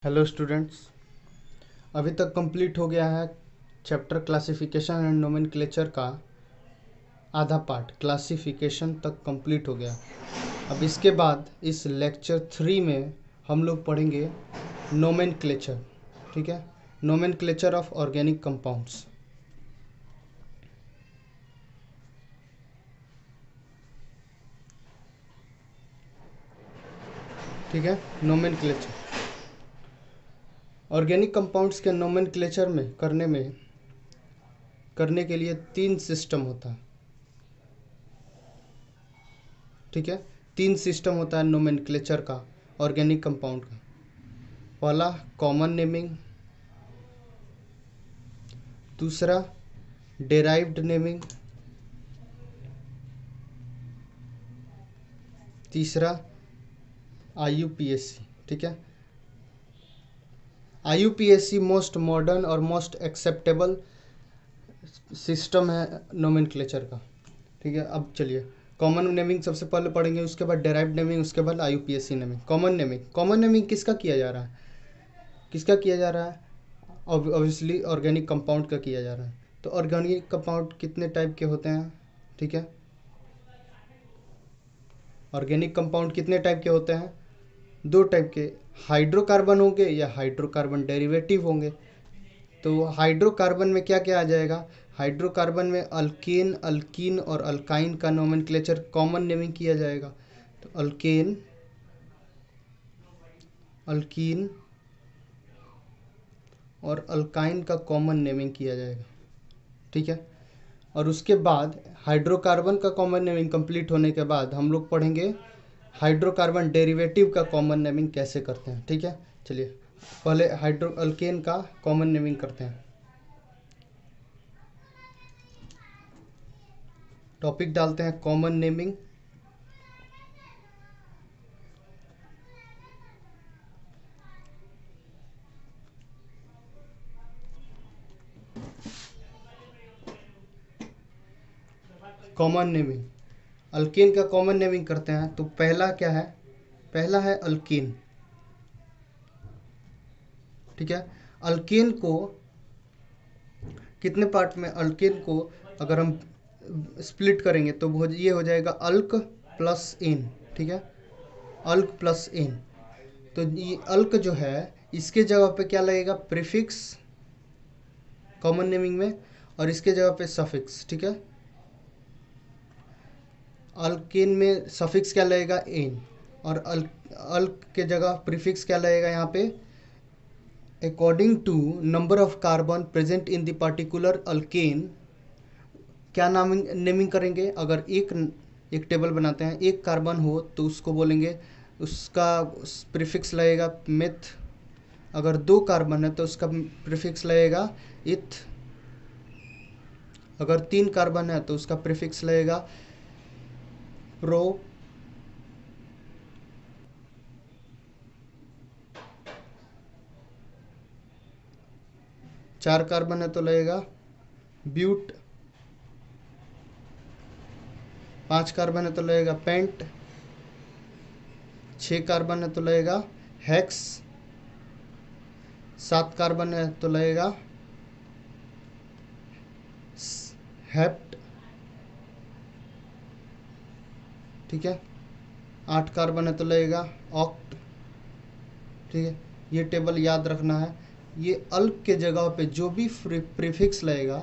Hello students, अभी तक complete हो गया है चैप्टर क्लासिफिकेशन एंड नोमेनक्लेचर का आधा पार्ट। क्लासिफिकेशन तक कंप्लीट हो गया। अब इसके बाद इस लेक्चर 3 में हम लोग पढ़ेंगे नोमेनक्लेचर। ठीक है, नोमेनक्लेचर ऑफ ऑर्गेनिक कंपाउंड्स। ठीक है, नोमेनक्लेचर ऑर्गेनिक कंपाउंड्स के नोमेनक्लेचर में करने के लिए 3 सिस्टम होता है। ठीक है, 3 सिस्टम होता है नोमेनक्लेचर का ऑर्गेनिक कंपाउंड का। पहला कॉमन नेमिंग, दूसरा डेराइव्ड नेमिंग, तीसरा IUPAC। ठीक है, IUPAC मोस्ट मॉडर्न और मोस्ट एक्सेप्टेबल सिस्टम है नोमेनक्लेचर का। ठीक है, अब चलिए कॉमन नेमिंग सबसे पहले पढ़ेंगे, उसके बाद डेराइव्ड नेमिंग, उसके बाद IUPAC नेमिंग। कॉमन नेमिंग किसका किया जा रहा है? ऑब्वियसली ऑर्गेनिक कंपाउंड का किया जा रहा है। तो ऑर्गेनिक कंपाउंड कितने टाइप के होते हैं? ठीक है, ऑर्गेनिक कंपाउंड कितने टाइप के होते हैं? 2 टाइप के, हाइड्रोकार्बन होंगे या हाइड्रोकार्बन डेरिवेटिव होंगे। तो हाइड्रोकार्बन में क्या क्या आ जाएगा? हाइड्रोकार्बन में अल्केन, अल्कीन और अल्काइन का नोमेनक्लेचर कॉमन नेमिंग किया जाएगा। तो अल्केन, अल्कीन और अल्काइन का कॉमन नेमिंग किया जाएगा। ठीक है, और उसके बाद हाइड्रोकार्बन का कॉमन नेमिंग कंप्लीट होने के बाद हम लोग पढ़ेंगे हाइड्रोकार्बन डेरिवेटिव का कॉमन नेमिंग कैसे करते हैं। ठीक है, चलिए पहले अल्केन का कॉमन नेमिंग करते हैं। टॉपिक डालते हैं common naming. Common naming, alkane का कॉमन नेमिंग करते हैं। तो पहला क्या है? पहला है अल्कीन। ठीक है, अल्केन को कितने पार्ट में, अल्केन को अगर हम स्प्लिट करेंगे तो ये हो जाएगा अल्क प्लस एन। ठीक है, अल्क प्लस एन। तो ये अल्क जो है इसके जगह पे क्या लगेगा? प्रीफिक्स कॉमन नेमिंग में, और इसके जगह पे सफिक्स। ठीक है, अल्केन में सफिक्स क्या लगेगा? एन, और अल्क के जगह प्रीफिक्स क्या लगेगा यहाँ पे? According to number of carbon present in the particular alkane. क्या नेमिंग करेंगे? अगर एक टेबल बनाते हैं, एक कार्बन हो तो उसको बोलेंगे, उसका प्रीफिक्स लगेगा मिथ। अगर 2 कार्बन है तो उसका प्रीफिक्स लगेगा इथ। अगर 3 कार्बन है तो उसका प्रीफिक्स लगेगा प्रो। 4 कार्बन है तो लगेगा ब्यूट। 5 कार्बन है तो लगेगा पेंट। 6 कार्बन है तो लगेगा हेक्स। 7 कार्बन है तो लगेगा हेप्ट। ठीक है, 8 कार्बन है तो लगेगा ऑक्ट। ठीक है, ये टेबल याद रखना है। ये अल्क के जगह पे जो भी प्रीफिक्स लगेगा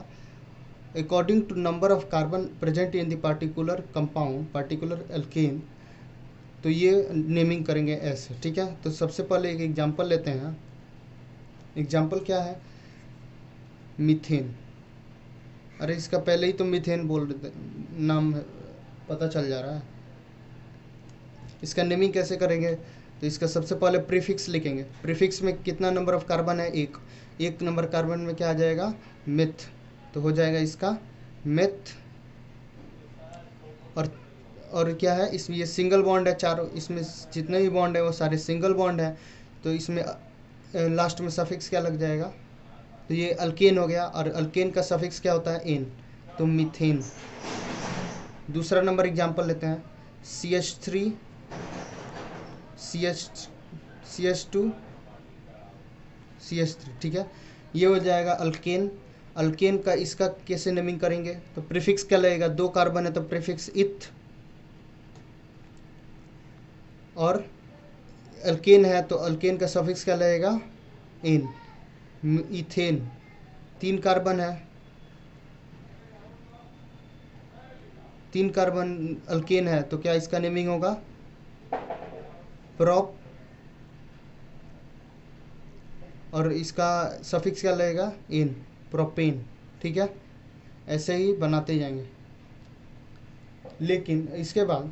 according to number of carbon present in the particular compound, particular alkane, तो ये नेमिंग करेंगे ऐसे। ठीक है, तो सबसे पहले एक एग्जांपल लेते हैं। एग्जांपल क्या है? मीथेन। अरे इसका पहले ही तो मीथेन बोल रहे थे, नाम पता चल जा रहा है। इसका नेमिंग कैसे करेंगे? तो इसका सबसे पहले प्रीफिक्स लिखेंगे। प्रीफिक्स में कितना नंबर ऑफ कार्बन है? एक नंबर कार्बन में क्या आ जाएगा? मिथ। तो हो जाएगा इसका मिथ। और क्या है इसमें? ये सिंगल बॉन्ड है चारों, इसमें जितने भी बॉन्ड है वो सारे सिंगल बॉन्ड है। तो इसमें लास्ट में सफिक्स क्या लग जाएगा? तो ये अल्केन हो गया, और अल्केन का सफिक्स क्या होता है? एन। तो मीथेन। दूसरा नंबर एग्जांपल लेते हैं, CH3, CH2, CH3, ठीक है। ये हो जाएगा अल्केन। अल्केन का इसका कैसे नेमिंग करेंगे, तो प्रीफिक्स क्या लगेगा, 2 कार्बन है तो प्रीफिक्स इथ, और अल्केन है तो अल्केन का सफिक्स क्या लगेगा, एन। इथेन 3 कार्बन है, 3 कार्बन अल्केन है तो क्या इसका नेमिंग होगा, प्रोप, और इसका सफिक्स क्या लगेगा, एन, प्रोपेन, ठीक है। ऐसे ही बनाते जाएंगे। लेकिन इसके बाद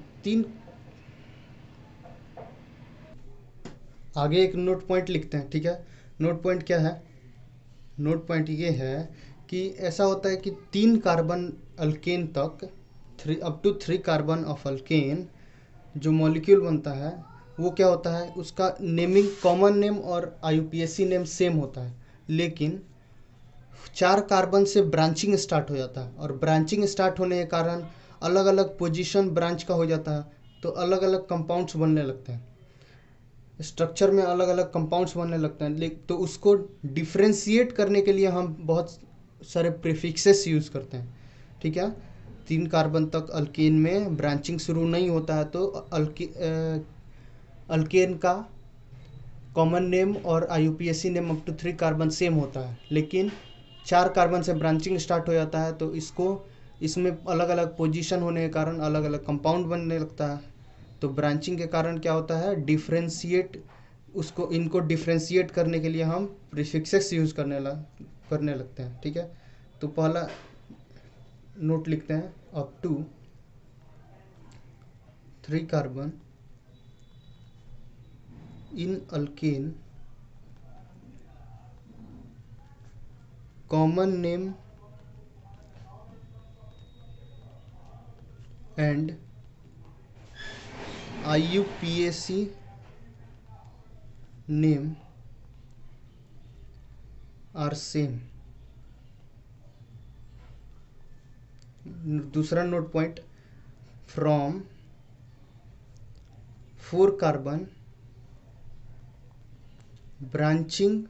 आगे एक नोट पॉइंट लिखते हैं, ठीक है। नोट पॉइंट क्या है, नोट पॉइंट ये है कि ऐसा होता है कि 3 कार्बन अल्केन तक, up to 3 carbon of alkane जो मॉलिक्यूल बनता है वो क्या होता है, उसका नेमिंग कॉमन नेम और IUPAC नेम सेम होता है। लेकिन 4 कार्बन से ब्रांचिंग स्टार्ट हो जाता है, और ब्रांचिंग स्टार्ट होने के कारण अलग अलग पोजीशन ब्रांच का हो जाता है, तो अलग अलग कंपाउंड्स बनने लगते हैं, स्ट्रक्चर में अलग अलग कंपाउंड्स बनने लगते हैं। तो उसको डिफ्रेंशिएट करने के लिए हम बहुत सारे प्रीफिक्सेस यूज़ करते हैं, ठीक है। 3 कार्बन तक अल्केन में ब्रांचिंग शुरू नहीं होता है तो अल्केन का कॉमन नेम और IUPAC name up to 3 carbon same होता है। लेकिन 4 कार्बन से ब्रांचिंग स्टार्ट हो जाता है तो इसमें अलग अलग पोजीशन होने के कारण अलग अलग कंपाउंड बनने लगता है। तो ब्रांचिंग के कारण क्या होता है, इनको डिफ्रेंशिएट करने के लिए हम प्रीफिक्सेस यूज़ करने लगते हैं, ठीक है। तो पहला नोट लिखते हैं, up to 3 carbon in alkane common name and IUPAC name are same. दूसरा note point, from 4 carbon branching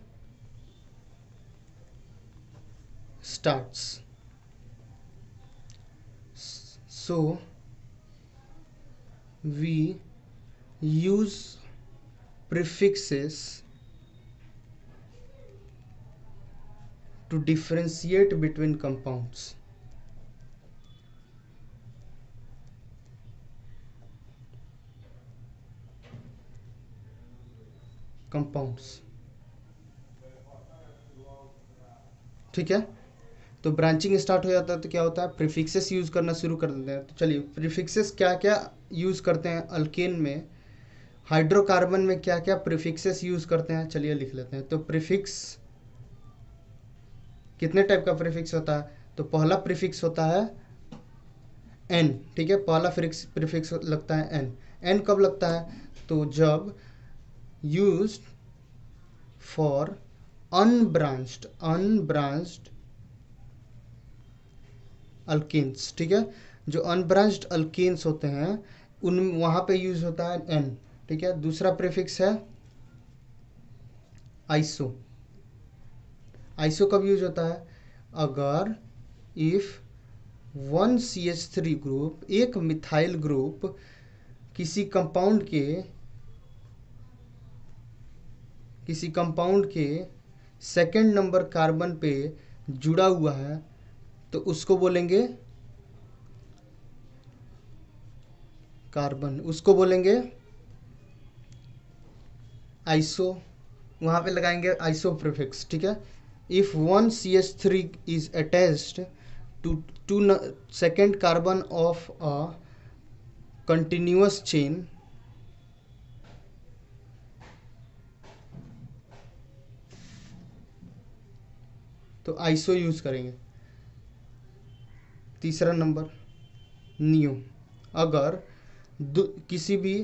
starts, so we use prefixes to differentiate between compounds. ठीक है। तो ब्रांचिंग स्टार्ट हो जाता है तो क्या होता है, प्रीफिक्सेस यूज़ करना शुरू कर देते हैं। तो चलिए प्रीफिक्सेस क्या क्या यूज़ करते हैं अल्केन में, हाइड्रोकार्बन में क्या क्या प्रीफिक्सेस यूज़ करते हैं, चलिए लिख लेते हैं। तो प्रीफिक्स कितने टाइप का प्रीफिक्स होता है, तो पहला प्रीफिक्स होता है एन, ठीक है। पहला प्रीफिक्स लगता है एन। एन कब लगता है, तो जब यूज्ड फॉर अनब्रांच्ड अल्केन्स, ठीक है। जो अनब्रांच्ड अल्केन्स होते हैं उन वहाँ पे यूज होता है एन, ठीक है। दूसरा प्रीफिक्स है आइसो। आइसो कब यूज होता है, अगर इफ 1 CH3 ग्रुप, एक मिथाइल ग्रुप किसी कंपाउंड के सेकंड नंबर कार्बन पे जुड़ा हुआ है तो उसको बोलेंगे कार्बन, उसको बोलेंगे आइसो, वहाँ पे लगाएंगे आइसो प्रीफिक्स, ठीक है। If 1 CH3 is attached to second carbon of a continuous chain, तो आइसो यूज करेंगे। तीसरा नंबर नियो, अगर किसी भी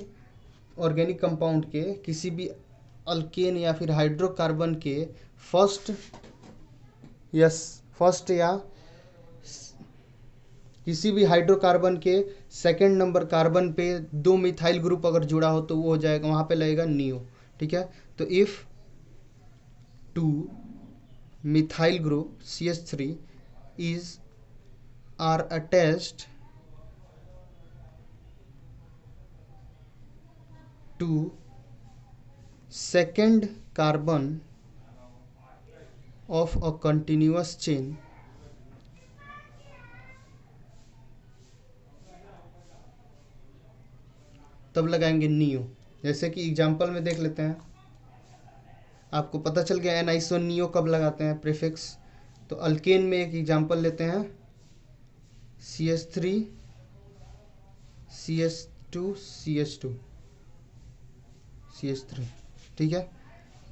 ऑर्गेनिक कंपाउंड के किसी भी अल्केन या फिर हाइड्रोकार्बन के फर्स्ट या किसी भी हाइड्रोकार्बन के सेकंड नंबर कार्बन पे 2 मिथाइल ग्रुप अगर जुड़ा हो तो वो हो जाएगा, वहाँ पे लगेगा नियो, ठीक है। तो if two methyl group CH3 is are attached to second carbon of a continuous chain तब लगाएंगे नियो। जैसे कि एग्जांपल में देख लेते हैं, आपको पता चल गया एन आइसो नियो कब लगाते हैं प्रीफिक्स। तो अल्केन में एक एग्जांपल लेते हैं CH3 CH2 CH2 CH3, ठीक है।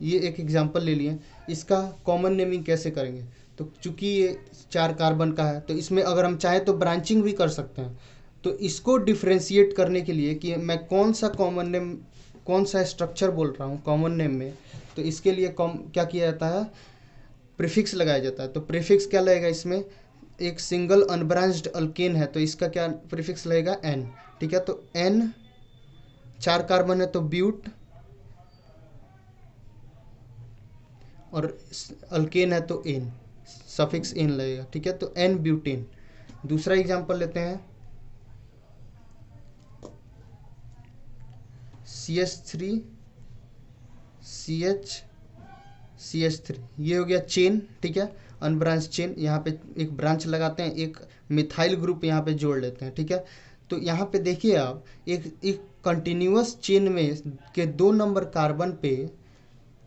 ये एक एग्जांपल ले लिए। इसका कॉमन नेमिंग कैसे करेंगे, तो चूंकि ये 4 कार्बन का है तो इसमें अगर हम चाहें तो ब्रांचिंग भी कर सकते हैं। तो इसको डिफ्रेंशिएट करने के लिए कि मैं कौन सा कॉमन नेम, कौन सा स्ट्रक्चर बोल रहा हूँ कॉमन नेम में, तो इसके लिए क्या किया जाता है, प्रीफिक्स लगाया जाता है। तो प्रीफिक्स क्या लगेगा इसमें, एक सिंगल अनब्रांच्ड अल्केन है तो इसका क्या प्रीफिक्स लगेगा N, ठीक है। तो N 4 कार्बन है तो ब्यूट, और अल्केन है तो N, सफिक्स N लगेगा, ठीक है। तो N ब्यूटेन। दूसरा एग्जांपल लेते हैं CH3 CH3, ये हो गया चेन, ठीक है, अनब्रांच चेन। यहाँ पे एक ब्रांच लगाते हैं, एक मिथाइल ग्रुप यहाँ पे जोड़ लेते हैं, ठीक है। तो यहाँ पे देखिए आप एक कंटिन्यूअस चेन में के 2 नंबर कार्बन पे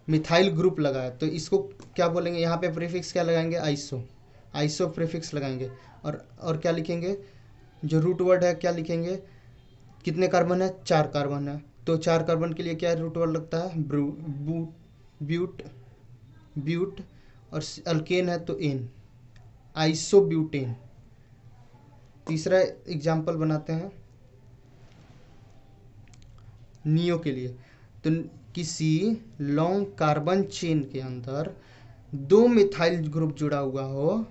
मिथाइल ग्रुप लगाया, तो इसको क्या बोलेंगे, यहाँ पे प्रीफिक्स क्या लगाएंगे, आइसो प्रीफिक्स लगाएंगे। और क्या लिखेंगे, जो रूट वर्ड है क्या लिखेंगे, कितने कार्बन है, 4 कार्बन है तो 4 कार्बन के लिए क्या रूट वर्ड लगता है, ब्यूट, और अल्केन है तो N, आइसोब्यूटेन। तीसरा एग्जांपल बनाते हैं नियो के लिए। तो किसी लॉन्ग कार्बन चेन के अंदर 2 मिथाइल ग्रुप जुड़ा हुआ हो,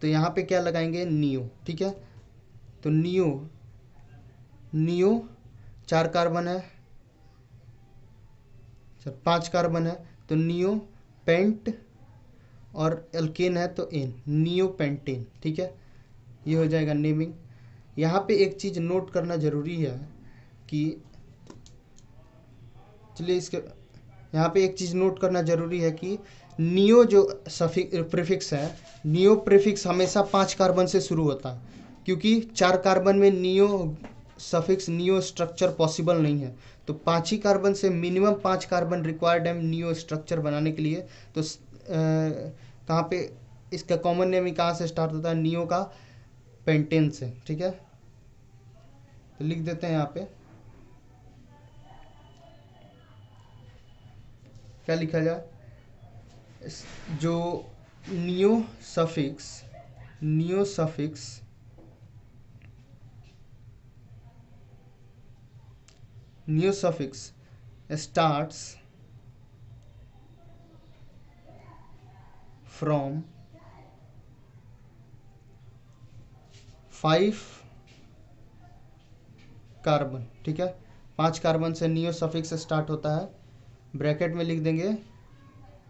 तो यहाँ पे क्या लगाएंगे, नियो, ठीक है। तो नियो 4 कार्बन है, 5 कार्बन है तो नियो पेंट, और अल्केन है तो N, नियो पेंटेन, ठीक है। ये हो जाएगा नेमिंग। यहाँ पे एक चीज़ नोट करना ज़रूरी है कि चलिए इसके यहाँ पे एक चीज़ नोट करना ज़रूरी है कि नियो जो प्रीफिक्स है, नियो प्रीफिक्स हमेशा 5 कार्बन से शुरू होता है, क्योंकि 4 कार्बन में neo suffix neo structure possible नहीं है। तो 5 ही कार्बन से मिनिमम 5 कार्बन रिक्वायर्ड है नियो स्ट्रक्चर बनाने के लिए। तो कहाँ पे इसका कॉमन नेम कहाँ से स्टार्ट होता है, नियो का पेंटेन से, ठीक है। तो लिख देते हैं यहाँ पे क्या लिखा जाए, जो neo suffix starts from 5 carbon, ठीक है। 5 कार्बन से नियो सफिक्स स्टार्ट होता है, ब्रैकेट में लिख देंगे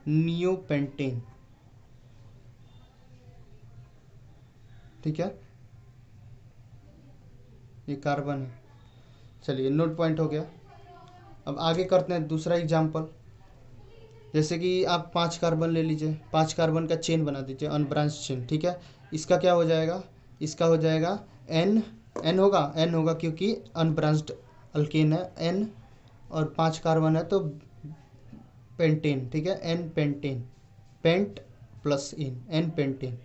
नियो पेंटेन, ठीक है। ये कार्बन है, चलिए नोट पॉइंट हो गया। अब आगे करते हैं दूसरा एग्जाम्पल। जैसे कि आप 5 कार्बन ले लीजिए, 5 कार्बन का चेन बना दीजिए, अनब्रांच चेन, ठीक है। इसका क्या हो जाएगा, इसका हो जाएगा N होगा क्योंकि अनब्रांच्ड अल्केन है N, और 5 कार्बन है तो पेंटेन, ठीक है, N pentane, pent plus N pentane,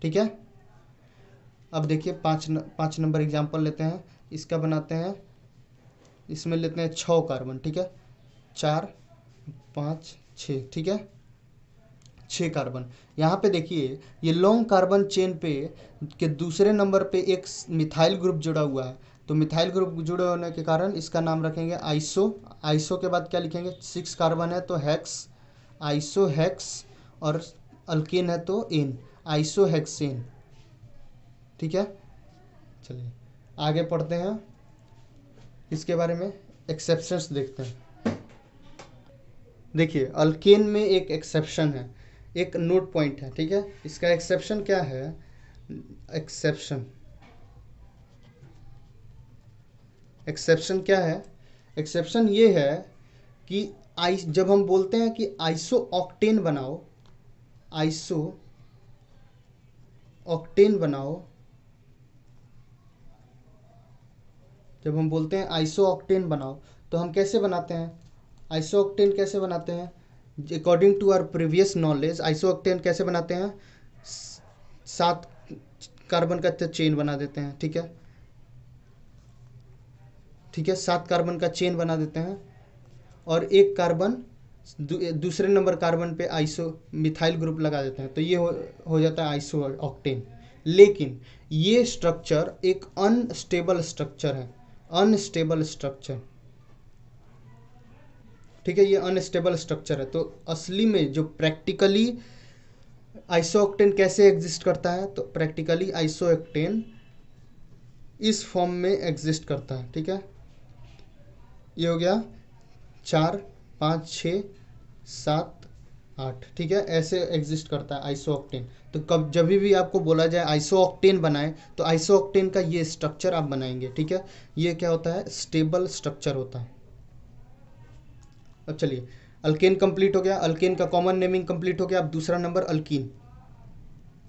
ठीक है। अब देखिए 5 नंबर एग्जाम्पल लेते हैं, इसका बनाते हैं, इसमें लेते हैं 6 कार्बन, ठीक है, 4 5 6, ठीक है, 6 कार्बन। यहाँ पे देखिए ये लॉन्ग कार्बन चेन पे के दूसरे नंबर पे एक मिथाइल ग्रुप जुड़ा हुआ है, तो मिथाइल ग्रुप जुड़े होने के कारण इसका नाम रखेंगे आइसो के बाद क्या लिखेंगे, 6 कार्बन है तो हेक्स, और अल्केन है तो N, आइसोहेक्सेन, ठीक है। चलिए आगे पढ़ते हैं, इसके बारे में एक्सेप्शंस देखते हैं। देखिए अल्केन में एक एक्सेप्शन है, एक नोट पॉइंट है, ठीक है। इसका एक्सेप्शन क्या है? एक्सेप्शन एक्सेप्शन क्या है? एक्सेप्शन ये है कि जब हम बोलते हैं कि आइसो ऑक्टेन बनाओ, आइसो ऑक्टेन बनाओ, जब हम बोलते हैं आइसो ऑक्टेन बनाओ तो हम कैसे बनाते हैं? आइसो ऑक्टेन कैसे बनाते हैं? According to our previous knowledge iso octane कैसे बनाते हैं? 7 कार्बन का चेन बना देते हैं, ठीक है, ठीक है, 7 कार्बन का चेन बना देते हैं और एक कार्बन दूसरे नंबर कार्बन पे आइसो मिथाइल ग्रुप लगा देते हैं, तो ये हो जाता है आइसो ऑक्टेन। लेकिन ये स्ट्रक्चर एक अनस्टेबल स्ट्रक्चर है, अनस्टेबल स्ट्रक्चर, ठीक है, ये अनस्टेबल स्ट्रक्चर है। तो असली में जो प्रैक्टिकली आइसो ऑक्टेन कैसे एग्जिस्ट करता है, तो प्रैक्टिकली आइसो ऑक्टेन इस फॉर्म में एग्जिस्ट करता है, ठीक है। ये हो गया 4 5 6 7 8, ठीक है, ऐसे एग्जिस्ट करता है आइसो ऑक्टेन। तो कब जब भी आपको बोला जाए आइसो ऑक्टेन बनाए तो आइसो ऑक्टेन का ये स्ट्रक्चर आप बनाएंगे, ठीक है। ये क्या होता है? स्टेबल स्ट्रक्चर होता है। अब चलिए अल्केन कंप्लीट हो गया, अल्केन का कॉमन नेमिंग कंप्लीट हो गया। अब दूसरा नंबर अल्कीन,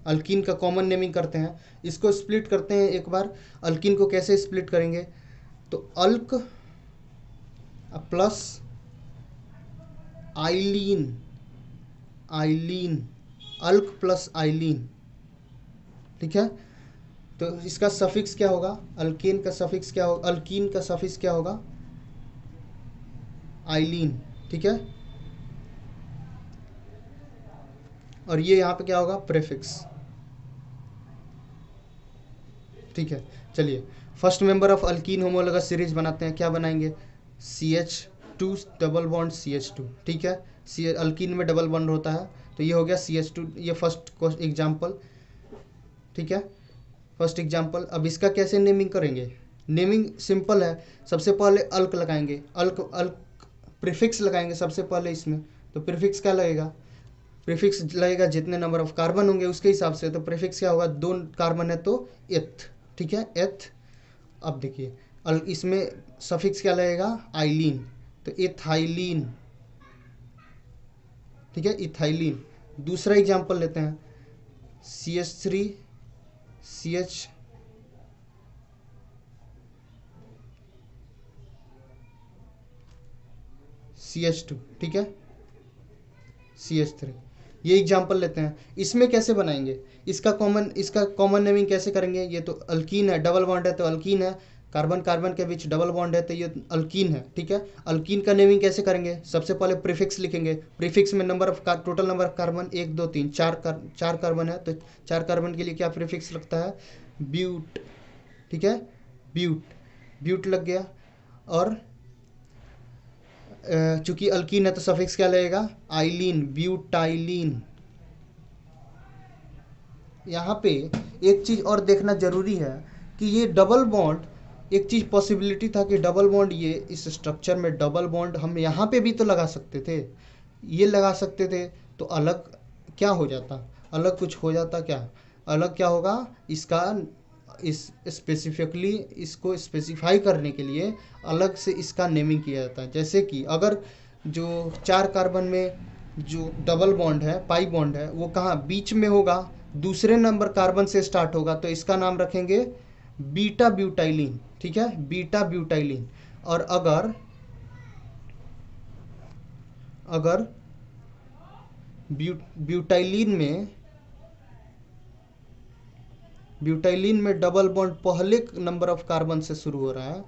अल्कीन का कॉमन नेमिंग करते हैं, इसको स्प्लिट करते हैं एक बार। अल्कीन को कैसे स्प्लिट करेंगे? तो अल्क प्लस आइलीन, आइलीन, अल्क प्लस आइलीन, ठीक है। तो इसका सफिक्स क्या होगा? अल्केन का सफिक्स क्या होगा? अल्कीन का सफिक्स क्या होगा? आइलीन, ठीक है। और ये यहाँ पे क्या होगा? प्रेफिक्स, ठीक है। चलिए first member of alkyne homologous series बनाते हैं। क्या बनाएंगे? CH2 डबल बॉन्ड CH2, ठीक है। अल्कीन में डबल बॉन्ड होता है, तो ये हो गया CH2, ये फर्स्ट एग्जाम्पल, ठीक है, फर्स्ट एग्जाम्पल। अब इसका कैसे नेमिंग करेंगे? नेमिंग सिंपल है, सबसे पहले अल्क लगाएंगे, अल्क अल्क प्रीफिक्स लगाएंगे सबसे पहले इसमें। तो प्रीफिक्स क्या लगेगा? प्रीफिक्स लगेगा जितने नंबर ऑफ कार्बन होंगे उसके हिसाब से। तो प्रीफिक्स क्या होगा? 2 कार्बन है तो एथ, ठीक है, एथ। अब देखिए इसमें सफिक्स क्या लगेगा? आइलीन, तो इथाइलीन, ठीक है, इथाइलीन। दूसरा एग्जाम्पल लेते हैं, CH3 CH CH2, ठीक है, CH3, ये एग्जाम्पल लेते हैं। इसमें कैसे बनाएंगे? इसका कॉमन नेमिंग कैसे करेंगे? ये तो अल्कीन है, डबल बॉन्ड है तो अल्कीन है, कार्बन कार्बन के बीच डबल बॉन्ड है तो ये अल्कीन है, ठीक है। अल्कीन का नेमिंग कैसे करेंगे? सबसे पहले प्रीफिक्स लिखेंगे, प्रीफिक्स में total number of carbon 1 2 3 4 carbon है, तो 4 कार्बन के लिए क्या प्रीफिक्स लगता है? ब्यूट, ठीक है, ब्यूट, ब्यूट लग गया। और चूंकि अल्कीन है तो सफिक्स क्या लगेगा? आइलीन, ब्यूटाइलीन। यहाँ पे एक चीज़ और देखना जरूरी है कि ये डबल बॉन्ड, एक चीज़ पॉसिबिलिटी था कि डबल बॉन्ड, ये इस स्ट्रक्चर में डबल बॉन्ड हम यहाँ पे भी तो लगा सकते थे, ये लगा सकते थे, तो अलग क्या हो जाता? अलग कुछ हो जाता क्या? अलग क्या होगा? इसका इस स्पेसिफिकली इसको स्पेसिफाई करने के लिए अलग से इसका नेमिंग किया जाता है। जैसे कि अगर जो 4 कार्बन में जो डबल बॉन्ड है, पाई बॉन्ड है, वो कहाँ बीच में होगा? दूसरे नंबर कार्बन से स्टार्ट होगा, तो इसका नाम रखेंगे बीटा ब्यूटाइलिन, ठीक है, बीटा ब्यूटाइलिन। और अगर अगर ब्यूटाइलिन में डबल बॉन्ड पहले नंबर ऑफ कार्बन से शुरू हो रहा है,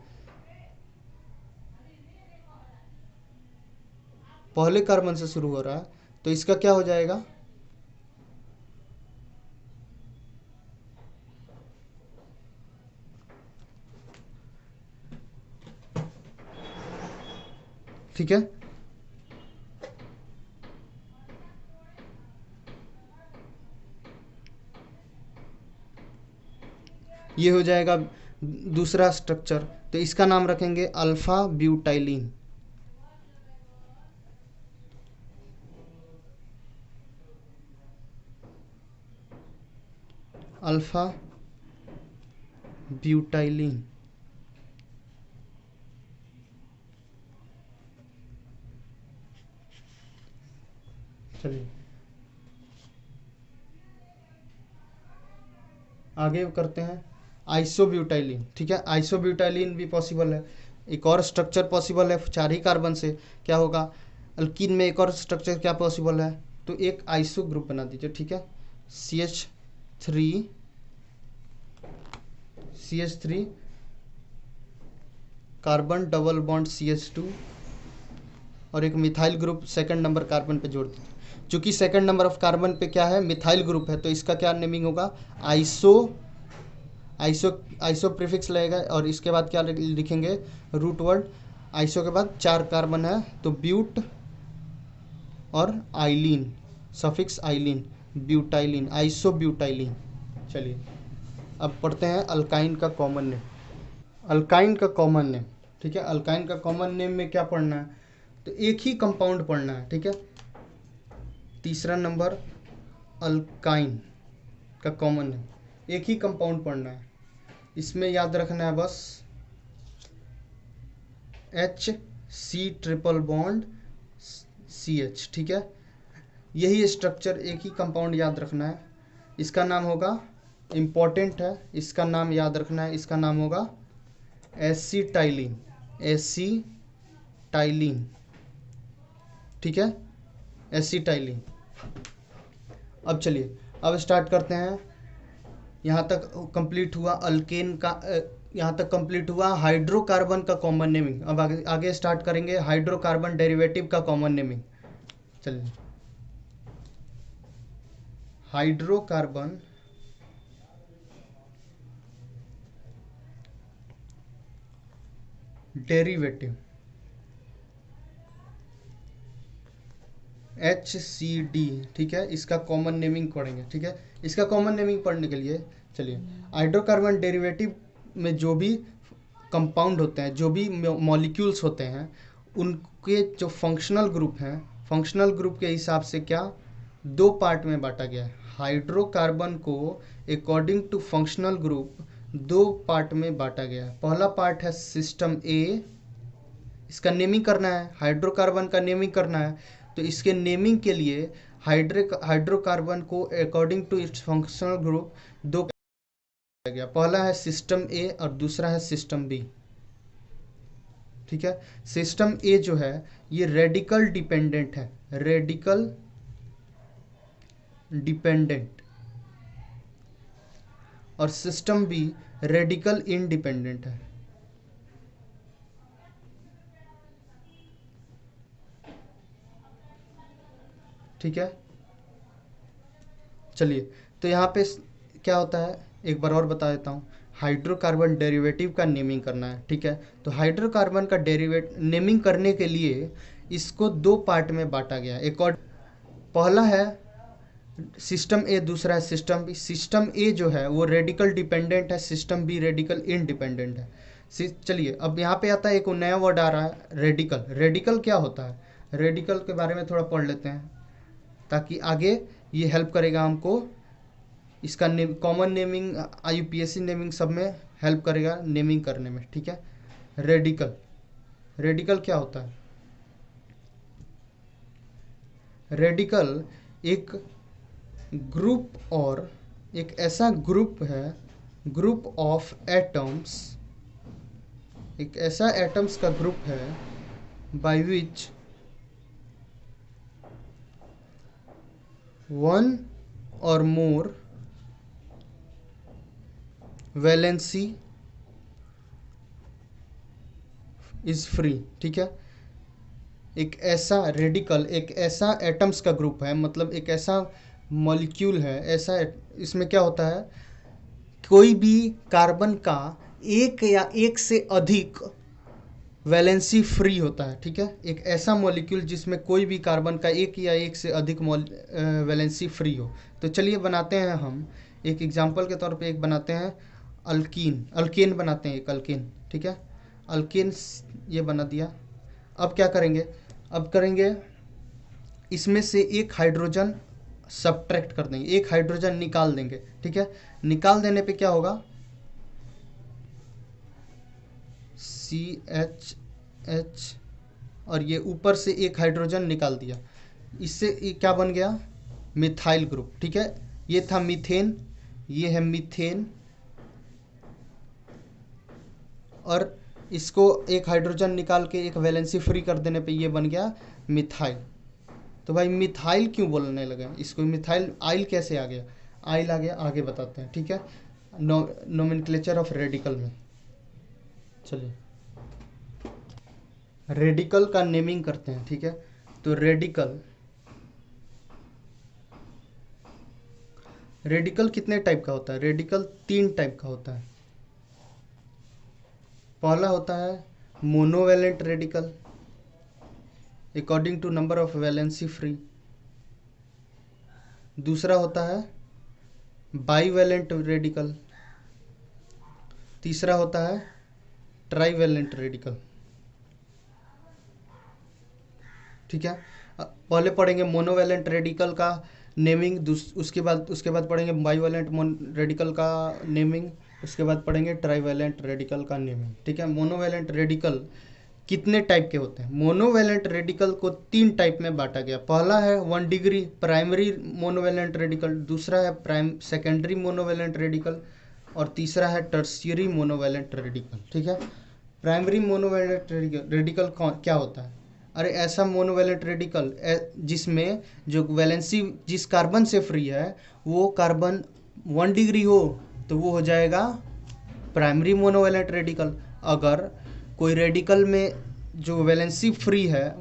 पहले कार्बन से शुरू हो रहा है, तो इसका क्या हो जाएगा? ठीक है, ये हो जाएगा दूसरा स्ट्रक्चर, तो इसका नाम रखेंगे अल्फा ब्यूटाइलिन, अल्फा ब्यूटाइलिन। चलिए आगे करते हैं आइसोब्यूटाइलिन। ठीक है, आइसोब्यूटाइलिन भी पॉसिबल है। एक और स्ट्रक्चर पॉसिबल है 4 ही कार्बन से। क्या होगा, अल्कीन में एक और स्ट्रक्चर क्या पॉसिबल है, तो एक आइसो ग्रुप बना दीजिए। ठीक है, CH3 carbon double bond CH2 और एक methyl group second number carbon पे जोड़ दीजिए। चूंकि सेकंड नंबर ऑफ कार्बन पे क्या है, मिथाइल ग्रुप है, तो इसका क्या नेमिंग होगा, आइसो प्रीफिक्स लगेगा। और इसके बाद क्या लिखेंगे, रूट वर्ड। आइसो के बाद 4 कार्बन है तो ब्यूट और आइलिन, सफिक्स आइलिन, ब्यूटाइलिन, आइसोब्यूटाइलिन। चलिए अब पढ़ते हैं अल्काइन का कॉमन नेम। अल्काइन का कॉमन नेम, ठीक है, अल्काइन का कॉमन नेम में क्या पढ़ना है, तो एक ही कंपाउंड पढ़ना है। ठीक है, तीसरा नंबर अल्काइन का कॉमन नेम, एक ही कंपाउंड पढ़ना है। इसमें याद रखना है बस HC ट्रिपल बॉन्ड CH। ठीक है, यही स्ट्रक्चर, एक ही कंपाउंड याद रखना है। इसका नाम होगा, इम्पॉर्टेंट है, इसका नाम याद रखना है, इसका नाम होगा एसिटाइलिन। एसिटाइलिन, ठीक है, एसिटाइलिन। अब चलिए अब स्टार्ट करते हैं। यहाँ तक कंप्लीट हुआ अल्केन का, यहाँ तक कंप्लीट हुआ हाइड्रोकार्बन का कॉमन नेमिंग। अब आगे स्टार्ट करेंगे हाइड्रोकार्बन डेरिवेटिव का कॉमन नेमिंग। चलिए, हाइड्रोकार्बन डेरिवेटिव HCD। ठीक है, इसका कॉमन नेमिंग पढ़ेंगे। ठीक है, इसका कॉमन नेमिंग पढ़ने के लिए चलिए, हाइड्रोकार्बन डेरिवेटिव में जो भी कंपाउंड होते हैं, जो भी मॉलिक्यूल्स होते हैं, उनके जो फंक्शनल ग्रुप हैं, फंक्शनल ग्रुप के हिसाब से क्या 2 पार्ट में बांटा गया है। हाइड्रोकार्बन को according to functional group 2 part में बांटा गया है। पहला पार्ट है सिस्टम ए, इसका नेमिंग करना है, हाइड्रोकार्बन का नेमिंग करना है। तो इसके नेमिंग के लिए हाइड्रोकार्बन को according to its functional group 2 गया। पहला है सिस्टम ए और दूसरा है सिस्टम बी। ठीक है, सिस्टम ए जो है ये रेडिकल डिपेंडेंट है, रेडिकल डिपेंडेंट, और सिस्टम बी रेडिकल इंडिपेंडेंट है। ठीक है, चलिए तो यहाँ पे क्या होता है एक बार और बता देता हूँ। हाइड्रोकार्बन डेरिवेटिव का नेमिंग करना है। ठीक है, तो हाइड्रोकार्बन का नेमिंग करने के लिए इसको 2 पार्ट में बांटा गया है। पहला है सिस्टम ए, दूसरा है सिस्टम बी। सिस्टम ए जो है वो रेडिकल डिपेंडेंट है, सिस्टम बी रेडिकल इंडिपेंडेंट है। चलिए अब यहाँ पे आता है एक नया वर्ड आ रहा है, रेडिकल। रेडिकल क्या होता है, रेडिकल के बारे में थोड़ा पढ़ लेते हैं ताकि आगे ये हेल्प करेगा हमको। इसका कॉमन नेमिंग, IUPAC नेमिंग सब में हेल्प करेगा नेमिंग करने में। ठीक है, रेडिकल, रेडिकल क्या होता है, रेडिकल एक ग्रुप और एक ऐसा ग्रुप है, ग्रुप ऑफ एटम्स, एक ऐसा एटम्स का ग्रुप है बाय विच वन और मोर वैलेंसी इज फ्री। ठीक है, एक ऐसा रेडिकल, एक ऐसा एटम्स का ग्रुप है, मतलब एक ऐसा मॉलिक्यूल है, ऐसा इसमें क्या होता है, कोई भी कार्बन का एक या एक से अधिक वैलेंसी फ्री होता है। ठीक है, एक ऐसा मॉलिक्यूल जिसमें कोई भी कार्बन का एक या एक से अधिक वैलेंसी फ्री हो। तो चलिए बनाते हैं हम एक एग्जांपल के तौर पे, एक बनाते हैं अल्कीन, अल्केन बनाते हैं एक अल्केन। ठीक है, अल्केन ये बना दिया। अब क्या करेंगे, अब करेंगे इसमें से एक हाइड्रोजन सब्ट्रैक्ट कर देंगे, एक हाइड्रोजन निकाल देंगे, ठीक है। निकाल देने पे क्या होगा, CH और ये ऊपर से एक हाइड्रोजन निकाल दिया, इससे ये क्या बन गया, मिथाइल ग्रुप, ठीक है। ये था मीथेन, ये है मीथेन, और इसको एक हाइड्रोजन निकाल के एक वैलेंसी फ्री कर देने पे ये बन गया मिथाइल। तो भाई मिथाइल क्यों बोलने लगे इसको, मिथाइल आइल कैसे आ गया, आइल आ गया, आगे बताते हैं, ठीक है। नोमेनक्लेचर ऑफ रेडिकल में चलिए रेडिकल का नेमिंग करते हैं, ठीक है। तो रेडिकल कितने टाइप का होता है, रेडिकल 3 टाइप का होता है। पहला होता है monovalent radical according to number of valency free. दूसरा होता है बाईवैलेंट रेडिकल। तीसरा होता है ट्राईवैलेंट रेडिकल, ठीक है। पहले पढ़ेंगे मोनोवैलेंट रेडिकल का नेमिंग, उसके बाद पढ़ेंगे बाईवैलेंट रेडिकल का नेमिंग, उसके बाद पढ़ेंगे ट्राईवैलेंट रेडिकल का नेमिंग, ठीक है। मोनोवैलेंट रेडिकल कितने टाइप के होते हैं, मोनोवैलेंट रेडिकल को 3 टाइप में बांटा गया। पहला है 1 डिग्री प्राइमरी मोनोवैलेंट रेडिकल, दूसरा है सेकेंडरी मोनोवैलेंट रेडिकल, और तीसरा है टर्शियरी मोनोवैलेंट रेडिकल, ठीक है। प्राइमरी मोनोवैलेंट रेडिकल क्या होता है, अरे ऐसा मोनोवैलेंट रेडिकल जिसमें जो वैलेंसी जिस कार्बन से फ्री है वो कार्बन 1 डिग्री हो तो वो हो जाएगा प्राइमरी मोनोवैलेंट रेडिकल। अगर कोई रेडिकल में जो वैलेंसी फ्री है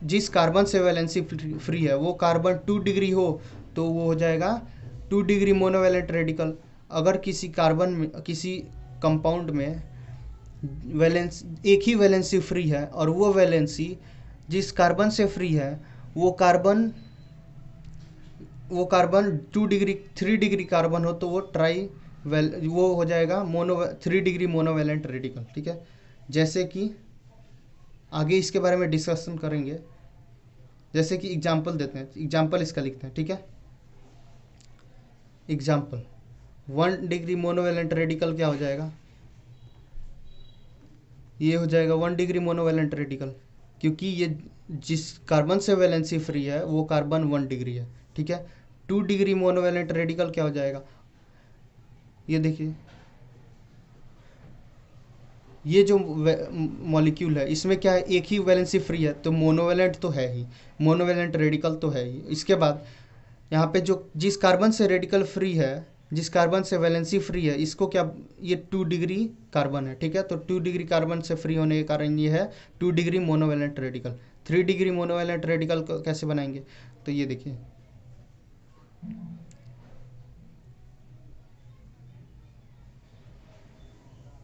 जिस कार्बन से वैलेंसी फ्री है वो कार्बन 2 डिग्री हो तो वो हो जाएगा 2 डिग्री मोनोवैलेंट रेडिकल। अगर किसी कार्बन में किसी कंपाउंड में एक ही वैलेंसी फ्री है और वो वैलेंसी जिस कार्बन से फ्री है वो कार्बन 2 डिग्री 3 डिग्री कार्बन हो तो वो हो जाएगा 3 डिग्री मोनोवैलेंट रेडिकल, ठीक है। जैसे कि आगे इसके बारे में डिस्कशन करेंगे, जैसे कि एग्जांपल देते हैं, एग्जांपल इसका लिखते हैं, ठीक है। एग्जांपल 1 डिग्री मोनोवैलेंट रेडिकल क्या हो जाएगा, ये हो जाएगा 1 डिग्री मोनोवैलेंट रेडिकल, क्योंकि ये जिस कार्बन से वैलेंसी फ्री है वो कार्बन 1 डिग्री है, ठीक है। 2 डिग्री मोनोवैलेंट रेडिकल क्या हो जाएगा, ये देखिए ये जो मॉलिक्यूल है इसमें क्या है, एक ही वैलेंसी फ्री है तो मोनोवैलेंट तो है ही, मोनोवैलेंट रेडिकल तो है ही। इसके बाद यहाँ पे जो जिस कार्बन से रेडिकल फ्री है, जिस कार्बन से वैलेंसी फ्री है, इसको क्या, ये 2 डिग्री कार्बन है, ठीक है। तो 2 डिग्री कार्बन से फ्री होने के कारण ये है 2 degree monovalent radical. 3 degree monovalent radical कैसे बनाएंगे, तो ये देखिए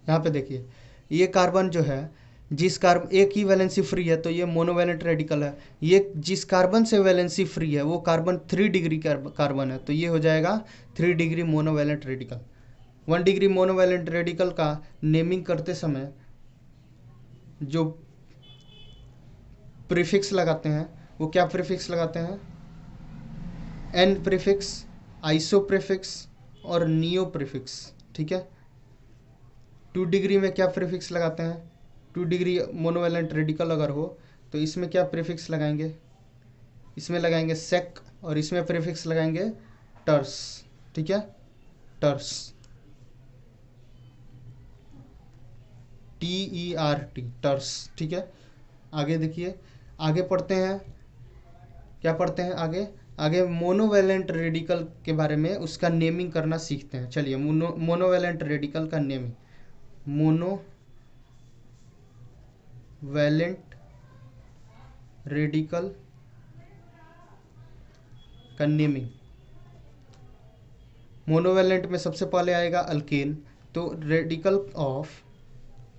यहाँ पे देखिए ये कार्बन जो है जिस कार्बन एक ही वैलेंसी फ्री है तो ये मोनोवैलेंट रेडिकल है। ये जिस कार्बन से वैलेंसी फ्री है वो कार्बन 3 डिग्री कार्बन है तो ये हो जाएगा 3 degree monovalent radical. 1 degree monovalent radical का नेमिंग करते समय जो प्रीफिक्स लगाते हैं वो क्या प्रीफिक्स लगाते हैं, एन प्रीफिक्स, आइसो प्रीफिक्स और नियो प्रीफिक्स, ठीक है। 2 डिग्री में क्या प्रीफिक्स लगाते हैं, 2 डिग्री मोनोवैलेंट रेडिकल अगर हो तो इसमें क्या प्रीफिक्स लगाएंगे, इसमें लगाएंगे सेक और इसमें प्रीफिक्स लगाएंगे टर्स, ठीक है, टर्स TERT टर्स, ठीक है। आगे देखिए, आगे पढ़ते हैं, क्या पढ़ते हैं आगे मोनोवैलेंट रेडिकल के बारे में उसका नेमिंग करना सीखते हैं। चलिए मोनोवैलेंट रेडिकल का नेमिंग, मोनोवैलेंट रेडिकल का नेमिंग। मोनोवैलेंट में सबसे पहले आएगा अल्केन, तो रेडिकल ऑफ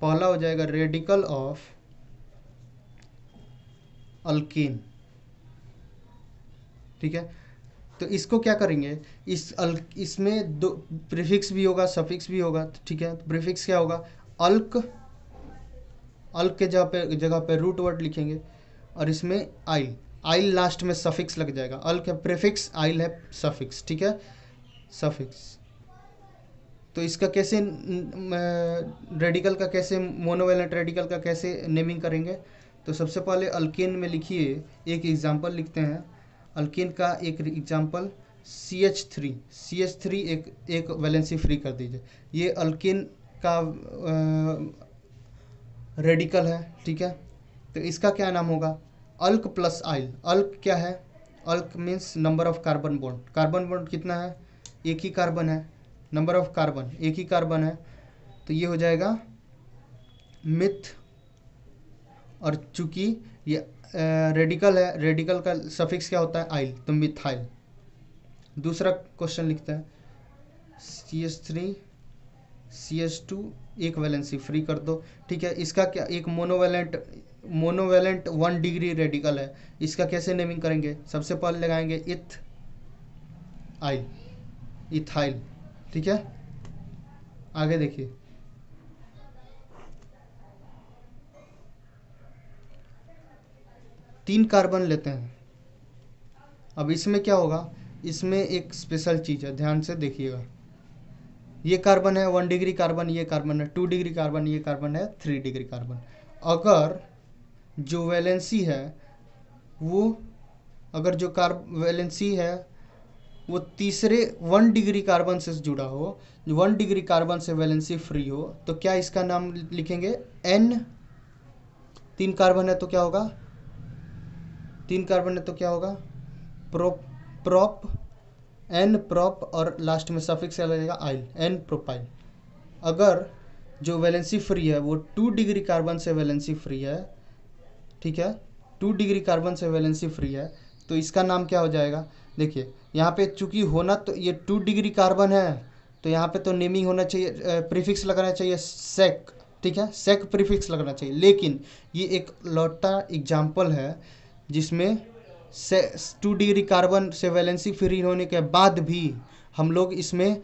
पहला हो जाएगा रेडिकल ऑफ अल्केन, ठीक है। तो इसको क्या करेंगे, इसमें 2 प्रीफिक्स भी होगा सफिक्स भी होगा, ठीक है। तो प्रीफिक्स क्या होगा, अल्क के जगह पे रूट वर्ड लिखेंगे और इसमें आइल लास्ट में सफिक्स लग जाएगा, अल्क है प्रीफिक्स, आइल है सफिक्स, ठीक है, सफिक्स। तो इसका कैसे रेडिकल का कैसे, मोनोवेलेंट रेडिकल का कैसे नेमिंग करेंगे? तो सबसे पहले अल्केन में लिखिए, एक एग्जांपल लिखते हैं अल्केन का, एक एग्जांपल CH3, CH3 एक वैलेंसी फ्री कर दीजिए। ये अल्केन का रेडिकल है, ठीक है। तो इसका क्या नाम होगा? अल्क प्लस आइल। अल्क क्या है? अल्क means number of carbon bond. Carbon bond कितना है? एक ही कार्बन है, नंबर ऑफ कार्बन एक ही कार्बन है, तो ये हो जाएगा मिथ। और चूंकि ये रेडिकल है, रेडिकल का सफिक्स क्या होता है? आइल, तो मिथाइल। दूसरा क्वेश्चन लिखते हैं CH3 CH2 एक वैलेंसी फ्री कर दो, ठीक है। इसका क्या, एक मोनोवेलेंट 1 डिग्री रेडिकल है, इसका कैसे नेमिंग करेंगे? सबसे पहले लगाएंगे इथ आइल, इथाइल, ठीक है। आगे देखिए, तीन कार्बन लेते हैं। अब इसमें क्या होगा? इसमें एक स्पेशल चीज है, ध्यान से देखिएगा। ये कार्बन है 1 डिग्री कार्बन, ये कार्बन है 2 डिग्री कार्बन, ये कार्बन है 3 डिग्री कार्बन। अगर जो वैलेंसी है वो, अगर जो वैलेंसी है वो तीसरे 1 डिग्री कार्बन से जुड़ा हो, जो 1 डिग्री कार्बन से वैलेंसी फ्री हो, तो क्या इसका नाम लिखेंगे? N। 3 कार्बन है तो क्या होगा? 3 कार्बन है तो क्या होगा? प्रोप, N प्रोप, और लास्ट में सफिक्स क्या लगेगा? आइल, N प्रोपाइल। अगर जो वैलेंसी फ्री है वो 2 डिग्री कार्बन से वैलेंसी फ्री है, ठीक है, 2 डिग्री कार्बन से वैलेंसी फ्री है, तो इसका नाम क्या हो जाएगा? देखिए यहाँ पे चूंकि होना तो ये 2 डिग्री कार्बन है, तो यहाँ पे तो नेमिंग होना चाहिए, प्रीफिक्स लगना चाहिए सेक, ठीक है, सेक प्रीफिक्स लगना चाहिए। लेकिन ये एक लौटा एग्जाम्पल है जिसमें 2 डिग्री कार्बन से वैलेंसी फ्री होने के बाद भी हम लोग इसमें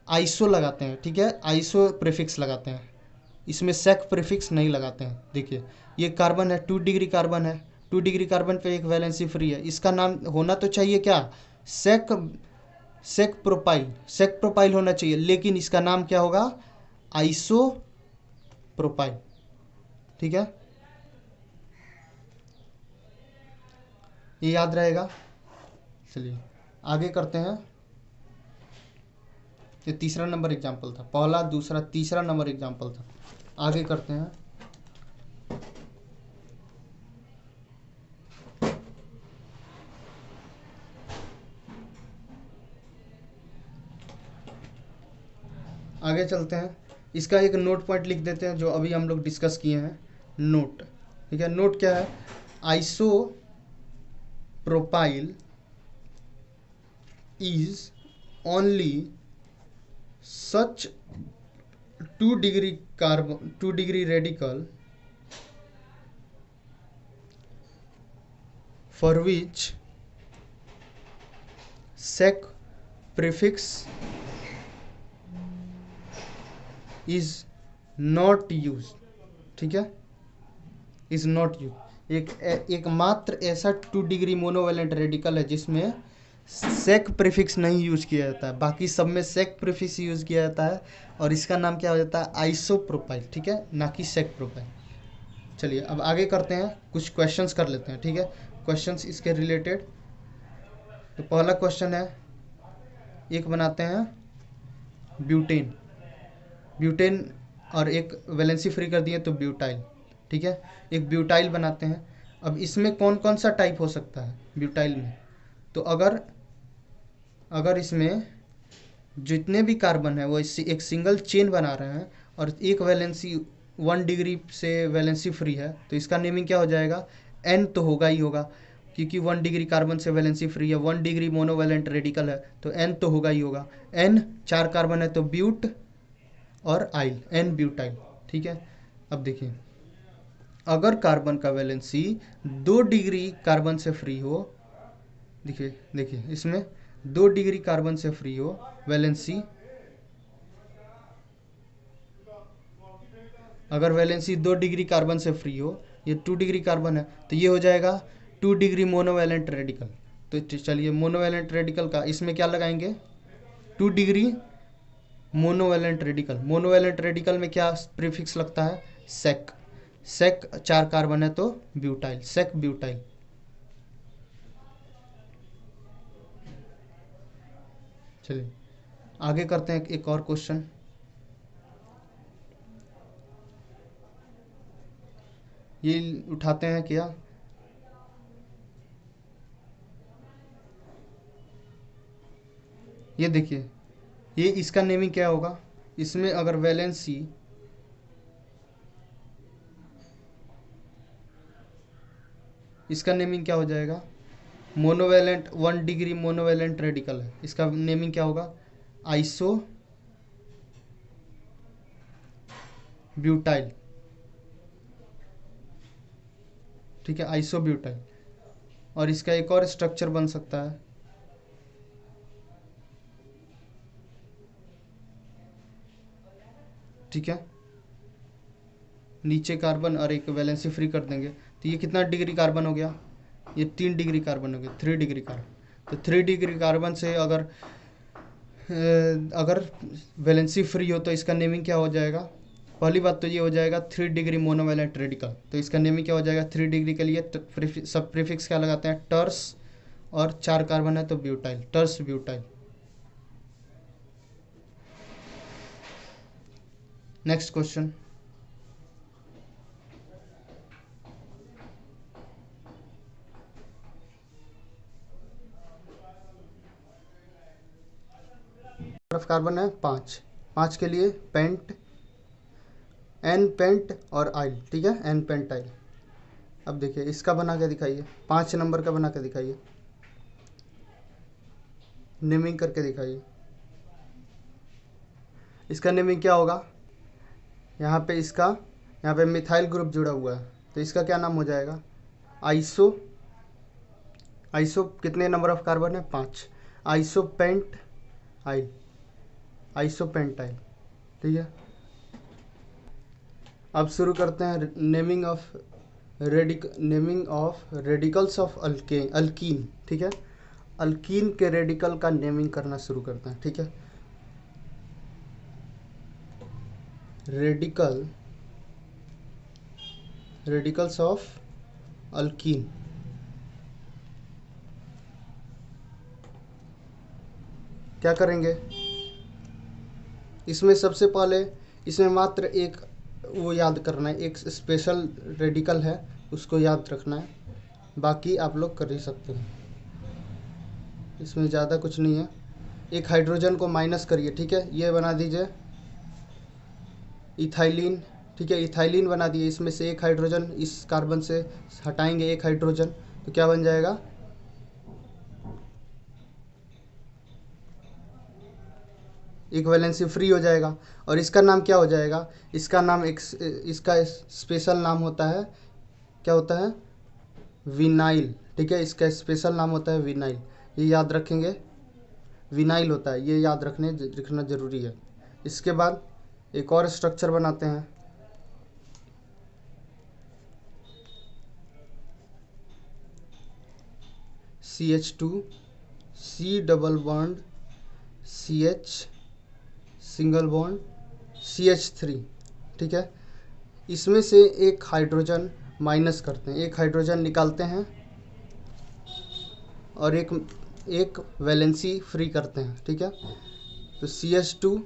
आइसो लगाते हैं, ठीक है, आइसो प्रीफिक्स लगाते हैं, इसमें सेक प्रीफिक्स नहीं लगाते हैं। देखिए ये कार्बन है, 2 डिग्री कार्बन है, 2 डिग्री कार्बन पे एक वैलेंसी फ्री है, इसका नाम होना तो चाहिए क्या? सेक प्रोपाइल होना चाहिए, लेकिन इसका नाम क्या होगा? आइसो प्रोपाइल, ठीक है, ये याद रहेगा। चलिए आगे करते हैं। ये तीसरा नंबर एग्जाम्पल था, पहला दूसरा तीसरा नंबर एग्जाम्पल था। आगे करते हैं। आगे चलते हैं, इसका एक नोट पॉइंट लिख देते हैं जो अभी हम लोग डिस्कस किए हैं। नोट, ठीक है, नोट क्या है? Iso propyl is only such 2 degree radical for which sec prefix is not used, ठीक है, is not used। एक मात्र ऐसा 2 डिग्री मोनोवेलेंट रेडिकल है जिसमें सेक प्रीफिक्स नहीं यूज किया जाता है, बाकी सब में सेक प्रीफिक्स यूज किया जाता है, और इसका नाम क्या हो जाता है? आइसोप्रोपाइल, ठीक है, ना कि सेक प्रोपाइल। चलिए अब आगे करते हैं, कुछ क्वेश्चंस कर लेते हैं, ठीक है, क्वेश्चंस इसके रिलेटेड। तो पहला क्वेश्चन है, एक बनाते हैं ब्यूटेन और एक वैलेंसी फ्री कर दिए तो ब्यूटाइल, ठीक है, एक ब्यूटाइल बनाते हैं। अब इसमें कौन कौन सा टाइप हो सकता है ब्यूटाइल में? तो अगर इसमें जितने भी कार्बन है वो एक सिंगल चेन बना रहे हैं और एक वैलेंसी 1 डिग्री से वैलेंसी फ्री है, तो इसका नेमिंग क्या हो जाएगा? N तो होगा ही होगा, क्योंकि 1 डिग्री कार्बन से वैलेंसी फ्री है, 1 डिग्री मोनोवैलेंट रेडिकल है, तो N तो होगा ही होगा। N 4 कार्बन है तो ब्यूट और आइल, N ब्यूटाइल, ठीक है। अब देखिए, अगर कार्बन का वैलेंसी 2 डिग्री कार्बन से फ्री हो, देखिए इसमें 2 डिग्री कार्बन से फ्री हो वैलेंसी, अगर वैलेंसी 2 डिग्री कार्बन से फ्री हो, ये 2 डिग्री कार्बन है, तो ये हो जाएगा 2 डिग्री मोनोवैलेंट रेडिकल। तो चलिए मोनोवैलेंट रेडिकल का इसमें क्या लगाएंगे, 2 degree monovalent radical. Monovalent radical में क्या प्रीफिक्स लगता है, सेक। सेक 4 कार्बन है तो ब्यूटाइल, सेक ब्यूटाइल। चलिए आगे करते हैं एक और क्वेश्चन। ये उठाते हैं क्या, ये देखिए, ये इसका नेमिंग क्या होगा, इसमें अगर वैलेंसी इसका नेमिंग क्या हो जाएगा, मोनोवैलेंट 1 डिग्री मोनोवैलेंट रेडिकल है, इसका नेमिंग क्या होगा, आइसो ब्यूटाइल। ठीक है, आइसो ब्यूटाइल। और इसका एक और स्ट्रक्चर बन सकता है, ठीक है, नीचे कार्बन और एक वैलेंसी फ्री कर देंगे तो ये कितना डिग्री कार्बन हो गया, ये 3 डिग्री कार्बन हो गया, 3 डिग्री कार्बन। तो 3 डिग्री कार्बन से अगर वैलेंसी फ्री हो तो इसका नेमिंग क्या हो जाएगा, पहली बात तो ये हो जाएगा 3 डिग्री मोनोवैलेंट रेडिकल। तो इसका नेमिंग क्या हो जाएगा, 3 डिग्री के लिए सब प्रीफिक्स क्या लगाते हैं, टर्स, और 4 कार्बन है तो butyl, tert butyl. Next question, carbon है 5, 5 के लिए पेंट, एन पेंट और आइल, ठीक है, एन पेंट आइल। अब देखिए इसका बना के दिखाइए, 5 नंबर का बना के दिखाइए, नेमिंग करके दिखाइए। इसका नेमिंग क्या होगा, यहाँ पे इसका, यहाँ पे मिथाइल ग्रुप जुड़ा हुआ है तो इसका क्या नाम हो जाएगा, आइसो, आइसो कितने नंबर ऑफ कार्बन है, 5, आइसो पेंट आइल, आइसो पेंट आइल। ठीक है, अब शुरू करते हैं naming of radicals of alkyne. ठीक है, अल्कीन के रेडिकल का नेमिंग करना शुरू करते हैं। ठीक है, रेडिकल्स ऑफ अल्कीन। क्या करेंगे, इसमें सबसे पहले इसमें मात्र एक वो याद करना है, एक स्पेशल रेडिकल है उसको याद रखना है, बाकी आप लोग कर ही सकते हैं, इसमें ज़्यादा कुछ नहीं है। एक हाइड्रोजन को माइनस करिए, ठीक है, ये बना दीजिए इथाइलिन। ठीक है, इथाइलिन बना दिए, इसमें से एक हाइड्रोजन इस कार्बन से हटाएंगे, एक हाइड्रोजन, तो क्या बन जाएगा, एक वैलेंसी फ्री हो जाएगा। और इसका नाम क्या हो जाएगा, इसका नाम इसका स्पेशल नाम होता है, क्या होता है, विनाइल। ठीक है, इसका स्पेशल नाम होता है विनाइल, ये याद रखेंगे, विनाइल होता है, ये याद रखना ज़रूरी है। इसके बाद एक और स्ट्रक्चर बनाते हैं, CH2 C double bond CH single bond CH3। ठीक है, इसमें से एक हाइड्रोजन माइनस करते हैं, एक हाइड्रोजन निकालते हैं और एक वैलेंसी फ्री करते हैं। ठीक है, तो CH2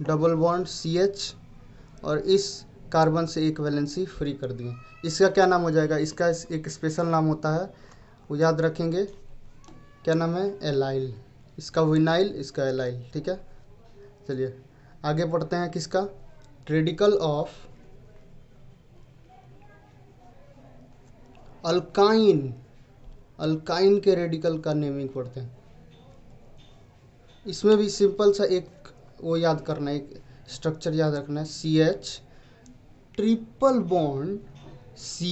डबल बॉन्ड CH और इस कार्बन से एक वैलेंसी फ्री कर दिए, इसका क्या नाम हो जाएगा, इसका एक स्पेशल नाम होता है, वो याद रखेंगे, क्या नाम है, एलाइल। इसका विनाइल, इसका एलाइल। ठीक है, चलिए आगे पढ़ते हैं, किसका, रेडिकल ऑफ अल्काइन, अल्काइन के रेडिकल का नेमिंग पढ़ते हैं। इसमें भी सिंपल सा एक वो याद करना है, एक स्ट्रक्चर याद रखना है, CH triple bond C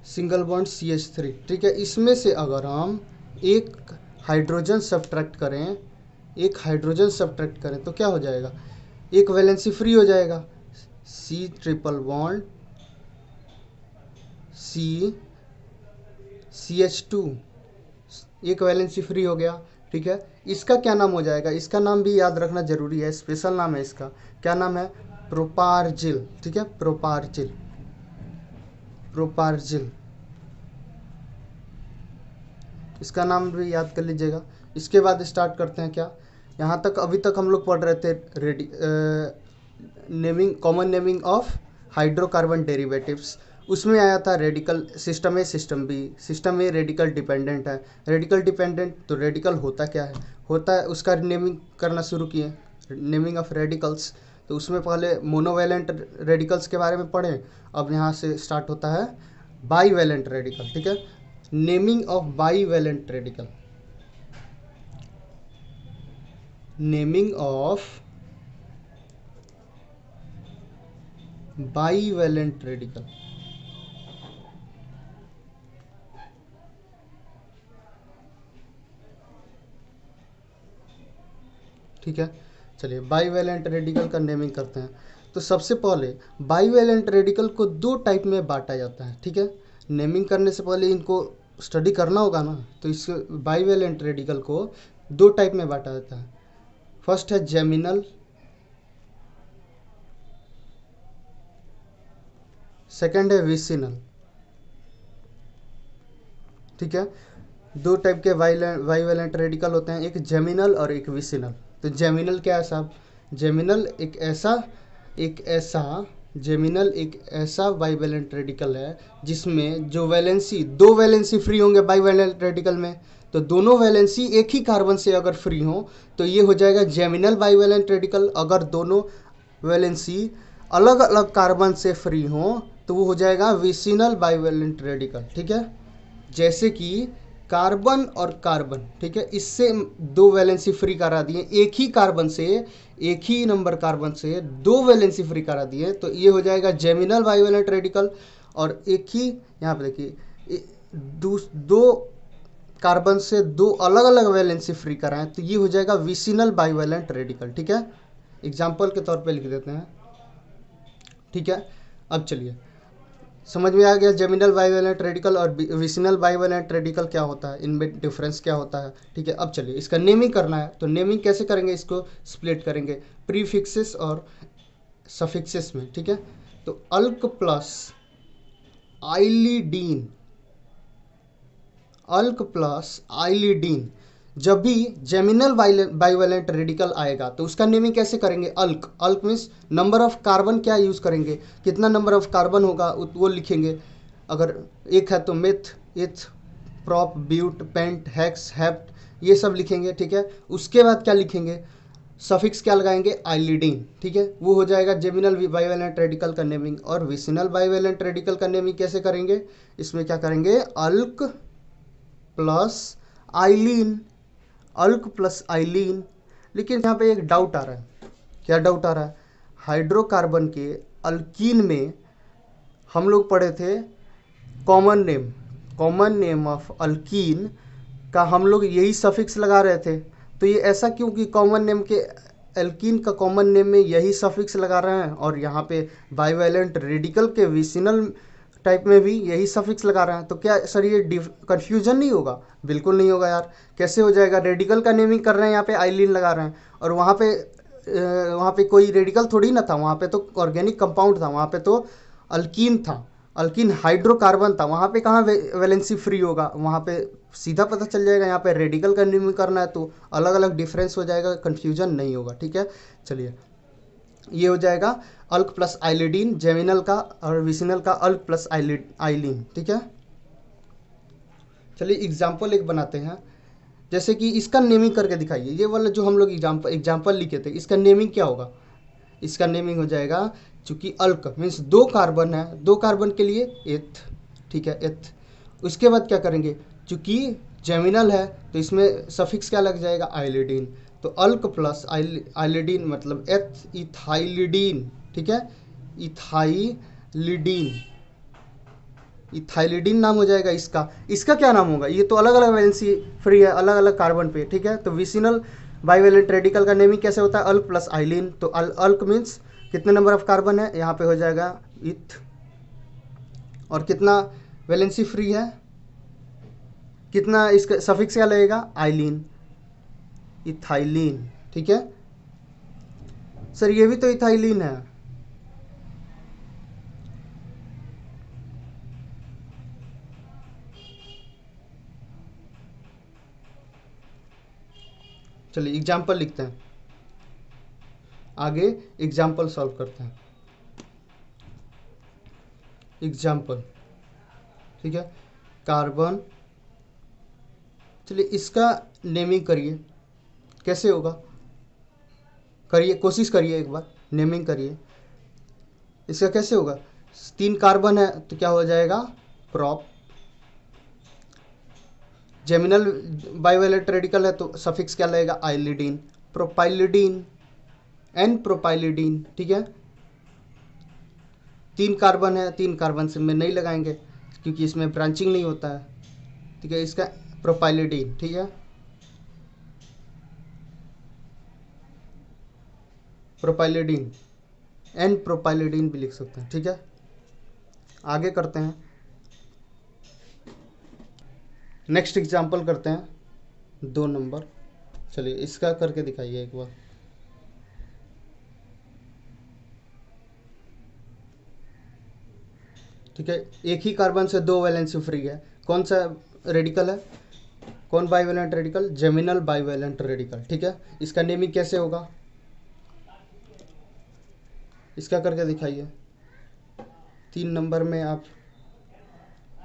single bond CH3। ठीक है, इसमें से अगर हम एक हाइड्रोजन सब्ट्रैक्ट करें, एक हाइड्रोजन सब्ट्रैक्ट करें तो क्या हो जाएगा, एक वैलेंसी फ्री हो जाएगा, C ट्रिपल बॉन्ड CH2, एक वैलेंसी फ्री हो गया। ठीक है, इसका क्या नाम हो जाएगा, इसका नाम भी याद रखना जरूरी है, स्पेशल नाम है इसका। क्या नाम है, प्रोपार्जिल। ठीक है, प्रोपार्जिल, प्रोपार्जिल, इसका नाम भी याद कर लीजिएगा। इसके बाद स्टार्ट करते हैं क्या, यहाँ तक अभी तक हम लोग पढ़ रहे थे naming, common naming of hydrocarbon derivatives. उसमें आया था radical, system A system B. System A radical dependent है, रेडिकल डिपेंडेंट तो रेडिकल होता क्या है, होता है उसका नेमिंग करना शुरू किए, नेमिंग ऑफ रेडिकल्स। तो उसमें पहले मोनोवैलेंट रेडिकल्स के बारे में पढ़े, अब यहाँ से स्टार्ट होता है बाईवैलेंट रेडिकल। ठीक है, naming of bivalent radical, naming of bivalent radical. ठीक है, चलिए बाईवैलेंट रेडिकल का नेमिंग करते हैं। तो सबसे पहले बाईवैलेंट रेडिकल को दो टाइप में बांटा जाता है। ठीक है, नेमिंग करने से पहले इनको स्टडी करना होगा ना, तो इस बाईवैलेंट रेडिकल को दो टाइप में बांटा जाता है। फर्स्ट है जेमिनल, सेकंड है विसिनल। ठीक है, दो टाइप के बाईवैलेंट रेडिकल होते हैं, एक जेमिनल और एक विसिनल। तो जेमिनल क्या है साहब, जेमिनल जेमिनल एक ऐसा बाईवैलेंट रेडिकल है जिसमें जो वैलेंसी, दो वैलेंसी फ्री होंगे बाईवैलेंट रेडिकल में, तो दोनों वैलेंसी एक ही कार्बन से अगर फ्री हो तो ये हो जाएगा जेमिनल बाईवैलेंट रेडिकल। अगर दोनों वैलेंसी अलग अलग कार्बन से फ्री हो तो वो हो जाएगा विसिनल बाईवैलेंट रेडिकल। ठीक है, जैसे कि कार्बन और कार्बन, ठीक है, इससे दो वैलेंसी फ्री करा दिए, एक ही कार्बन से, एक ही नंबर कार्बन से दो वैलेंसी फ्री करा दिए, तो ये हो जाएगा जेमिनल बाईवैलेंट रेडिकल। और एक ही यहाँ पे देखिए दो कार्बन से दो अलग अलग वैलेंसी फ्री कराएं तो ये हो जाएगा विसिनल बाईवैलेंट रेडिकल। ठीक है, एग्जाम्पल के तौर पे लिख देते हैं। ठीक है, अब चलिए समझ में आ गया जेमिनल बाईवैलेंट रेडिकल और विसिनल बाईवैलेंट रेडिकल क्या होता है, इनमें डिफरेंस क्या होता है। ठीक है, अब चलिए इसका नेमिंग करना है। तो नेमिंग कैसे करेंगे, इसको स्प्लिट करेंगे प्रीफिक्सेस और सफिक्सेस में। ठीक है, तो अल्क प्लस आइलिडीन, अल्क प्लस आइलिडीन, जब भी जेमिनल बाईवैलेंट रेडिकल आएगा तो उसका नेमिंग कैसे करेंगे, अल्क। अल्क मीन्स नंबर ऑफ कार्बन क्या यूज़ करेंगे, कितना नंबर ऑफ कार्बन होगा वो लिखेंगे। अगर एक है तो meth, eth, prop, but, pent, hex, hept, ये सब लिखेंगे। ठीक है, उसके बाद क्या लिखेंगे, सफिक्स क्या लगाएंगे, आइलिडीन। ठीक है, वो हो जाएगा जेमिनल बाईवैलेंट रेडिकल का नेमिंग। और विसिनल बाईवैलेंट रेडिकल का नेमिंग कैसे करेंगे, इसमें क्या करेंगे, अल्क प्लस आइलीन, अल्क प्लस आइलीन। लेकिन यहाँ पे एक डाउट आ रहा है, क्या डाउट आ रहा है, हाइड्रोकार्बन के अल्कीन में हम लोग पढ़े थे common name, common name of alkyne का हम लोग यही सफिक्स लगा रहे थे। तो ये ऐसा क्यों कि कॉमन नेम के, एल्कीन का कॉमन नेम में यही सफिक्स लगा रहे हैं और यहाँ पे बाईवैलेंट रेडिकल के विसिनल टाइप में भी यही सफिक्स लगा रहे हैं। तो क्या सर ये कन्फ्यूजन नहीं होगा, बिल्कुल नहीं होगा यार। कैसे हो जाएगा, रेडिकल का नेमिंग कर रहे हैं, यहाँ पे आइलिन लगा रहे हैं और वहाँ पे कोई रेडिकल थोड़ी ना था, वहाँ पे तो ऑर्गेनिक कंपाउंड था, वहाँ पे तो अल्कीन था, अल्कीन हाइड्रोकार्बन था, वहाँ पे कहाँ वैलेंसी फ्री होगा, वहाँ पे सीधा पता चल जाएगा। यहाँ पे रेडिकल का नेमिंग करना है तो अलग अलग डिफरेंस हो जाएगा, कन्फ्यूजन नहीं होगा। ठीक है, चलिए ये हो जाएगा अल्क प्लस आइलिडीन जेमिनल का, और विसिनल का अल्क प्लस आइलीन। ठीक है, चलिए एग्जाम्पल एक बनाते हैं, जैसे कि इसका नेमिंग करके दिखाइए। ये वाला जो हम लोग एग्जाम्पल लिखे थे, इसका नेमिंग क्या होगा, इसका नेमिंग हो जाएगा, चूंकि अल्क मीन्स दो कार्बन है, दो कार्बन के लिए एथ। ठीक है, एथ। उसके बाद क्या करेंगे, चूंकि जेमिनल है तो इसमें सफिक्स क्या लग जाएगा, आइलिडीन। तो अल्क प्लस आइलिडीन मतलब एथ इथाइलिडीन। ठीक है, इथाइलिडीन, इथाइलिडीन नाम हो जाएगा इसका। इसका क्या नाम होगा, ये तो अलग अलग वैलेंसी फ्री है, अलग अलग कार्बन पे। ठीक है, तो विसिनल बाईवैलेंट रेडिकल का नेमिंग कैसे होता है, अल्क प्लस आइलिन। तो अल्क मीन्स कितने नंबर ऑफ कार्बन है, यहाँ पे हो जाएगा इथ, और कितना वैलेंसी फ्री है, कितना इसका सफिक्स क्या लगेगा, आइलिन, इथाइलिन, ठीक है सर ये भी तो इथाइलिन है। चलिए एग्जाम्पल लिखते हैं, आगे एग्जाम्पल सॉल्व करते हैं। एग्जाम्पल, ठीक है, कार्बन, चलिए इसका नेमिंग करिए, कैसे होगा, करिए, कोशिश करिए एक बार, नेमिंग करिए, इसका कैसे होगा, 3 कार्बन है तो क्या हो जाएगा, प्रॉप, जेमिनल बाइवेलेंट रेडिकल है तो सफिक्स क्या लगेगा, आइलिडीन, प्रोपाइलिडीन, एन प्रोपाइलिडीन, ठीक है, 3 कार्बन है, 3 कार्बन से में नहीं लगाएंगे क्योंकि इसमें ब्रांचिंग नहीं होता है, ठीक है, इसका प्रोपाइलिडीन, ठीक है, प्रोपाइलिडीन, एन प्रोपाइलिडीन भी लिख सकते हैं, ठीक है। आगे करते हैं, नेक्स्ट एग्जाम्पल करते हैं, 2 नंबर, चलिए इसका करके दिखाइए एक बार। ठीक है, एक ही कार्बन से 2 वैलेंसी फ्री है, कौन सा रेडिकल है, कौन bivalent radical, geminal bivalent radical, ठीक है, इसका नेमिंग कैसे होगा, इसका करके दिखाइए। 3 नंबर में आप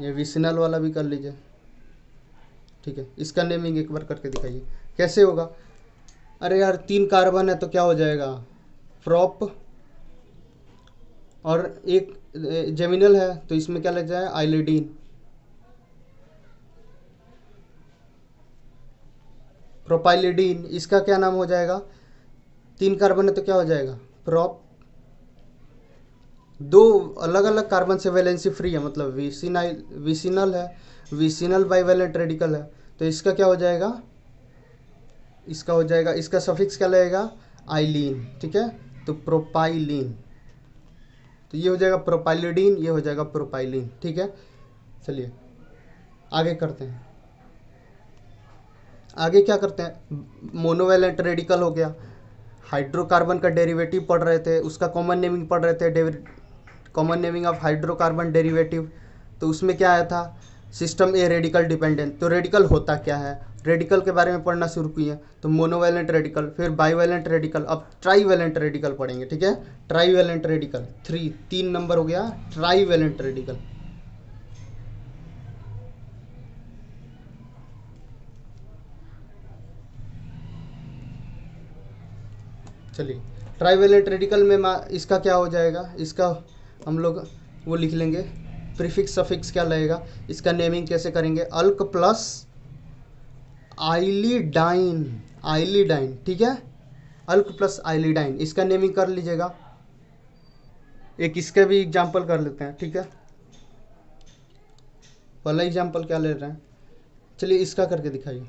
ये विसिनल वाला भी कर लीजिए, ठीक है, इसका नेमिंग एक बार करके दिखाइए कैसे होगा। अरे यार 3 कार्बन है तो क्या हो जाएगा, प्रॉप, और एक जेमिनल है तो इसमें क्या लग जाए, आइलिडीन, प्रोपाइलिडीन, इसका क्या नाम हो जाएगा, 3 कार्बन है तो क्या हो जाएगा, प्रॉप, 2 अलग अलग कार्बन से वैलेंसी फ्री है, मतलब विसिनल है, विसिनल बाइवेलेंट रेडिकल है तो इसका क्या हो जाएगा, इसका हो जाएगा, इसका सफिक्स क्या लगेगा, आइलिन, ठीक है, तो प्रोपाइलिन, तो ये हो जाएगा प्रोपाइलिडीन, ये हो जाएगा प्रोपाइलिन, ठीक है। चलिए आगे करते हैं, आगे क्या करते हैं, मोनोवैलेंट रेडिकल हो गया, हाइड्रोकार्बन का डेरिवेटिव पढ़ रहे थे, उसका कॉमन नेमिंग पढ़ रहे थे, common naming of hydrocarbon derivative, तो उसमें क्या आया था, सिस्टम ए रेडिकल डिपेंडेंट, तो रेडिकल होता क्या है, रेडिकल के बारे में पढ़ना शुरू किए, तो मोनोवैलेंट रेडिकल, फिर बाइवैलेंट रेडिकल, अब ट्राईवैलेंट रेडिकल पढ़ेंगे, ठीक है, ट्राईवैलेंट रेडिकल, 3 नंबर हो गया, ट्राईवैलेंट रेडिकल। चलिए ट्राईवैलेंट रेडिकल में इसका क्या हो जाएगा, इसका हम लोग वो लिख लेंगे, प्रीफिक्स सफिक्स क्या लगेगा, इसका नेमिंग कैसे करेंगे, अल्क प्लस आइलिडाइन, आइलिडाइन, ठीक है, अल्क प्लस आइलिडाइन, इसका नेमिंग कर लीजिएगा। एक इसका भी एग्जाम्पल कर लेते हैं, ठीक है, पहला एग्जाम्पल क्या ले रहे हैं, चलिए इसका करके दिखाइए,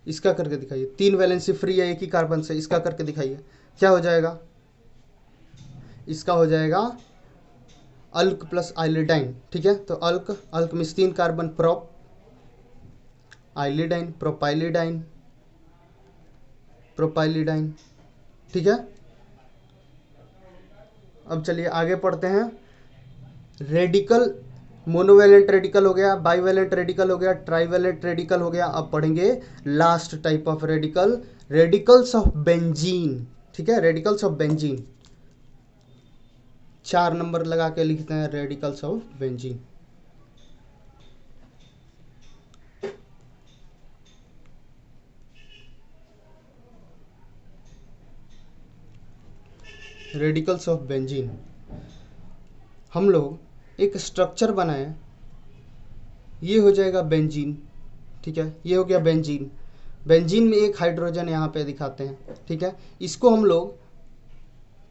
इसका करके दिखाइए, 3 वैलेंसी फ्री है एक ही कार्बन से, इसका करके दिखाइए क्या हो जाएगा, इसका हो जाएगा अल्क प्लस आइलिडाइन, ठीक है, तो अल्क, अल्क में 3 कार्बन, प्रोप, आइलिडाइन, प्रोपाइलिडाइन, प्रोपाइलिडाइन, ठीक है। अब चलिए आगे पढ़ते हैं, रेडिकल, मोनोवैलेंट रेडिकल हो गया, बाइवैलेंट रेडिकल हो गया, ट्राईवैलेंट रेडिकल हो गया, अब पढ़ेंगे last type of radical, radicals of benzene, ठीक है, रेडिकल्स ऑफ बेंजीन, 4 नंबर लगा के लिखते हैं, radicals of benzene. Radicals of benzene, हम लोग एक स्ट्रक्चर बनाए, ये हो जाएगा बेंजीन, ठीक है, ये हो गया बेंजीन, बेंजीन में एक हाइड्रोजन यहाँ पे दिखाते हैं, ठीक है, इसको हम लोग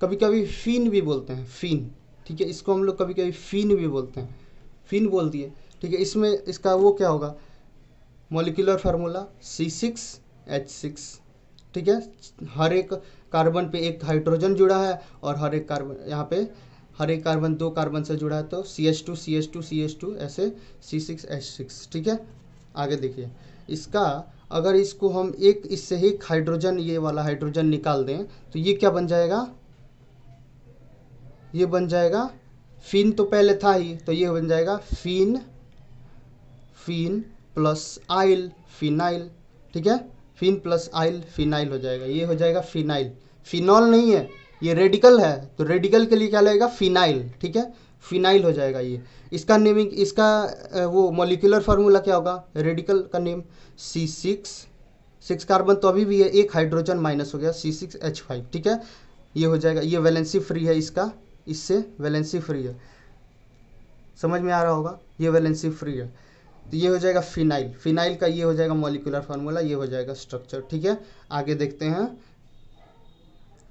कभी कभी फीन भी बोलते हैं, फीन, ठीक है, इसको हम लोग कभी कभी फीन भी बोलते हैं, फीन बोल दिए, ठीक है, इसमें इसका वो क्या होगा, मॉलिक्यूलर फार्मूला C6H6, ठीक है, हर एक कार्बन पे एक हाइड्रोजन जुड़ा है और हर एक कार्बन यहाँ पे हर एक कार्बन 2 कार्बन से जुड़ा है, तो CH2 CH2 CH2 ऐसे C6H6। ठीक है, आगे देखिए इसका, अगर इसको हम एक इससे ही हाइड्रोजन, ये वाला हाइड्रोजन निकाल दें तो ये क्या बन जाएगा, ये बन जाएगा फिन, तो पहले था ही, तो ये बन जाएगा फिन, फिन प्लस आइल, फिनाइल। ठीक है, फिन प्लस आइल फिनाइल हो जाएगा, ये हो जाएगा फिनाइल। फिनॉल नहीं है, ये रेडिकल है, तो रेडिकल के लिए क्या लगेगा, फिनाइल। ठीक है, फिनाइल हो जाएगा ये। इसका नेमिंग, इसका वो मॉलिक्यूलर फार्मूला क्या होगा, रेडिकल का नेम C6 कार्बन तो अभी भी है, एक हाइड्रोजन माइनस हो गया C6H5। ठीक है, ये हो जाएगा, ये वैलेंसी फ्री है इसका, इससे वैलेंसी फ्री है, समझ में आ रहा होगा, ये वैलेंसी फ्री है, तो ये हो जाएगा फिनाइल। फिनाइल का ये हो जाएगा मॉलिक्यूलर फार्मूला, ये हो जाएगा स्ट्रक्चर। ठीक है, आगे देखते हैं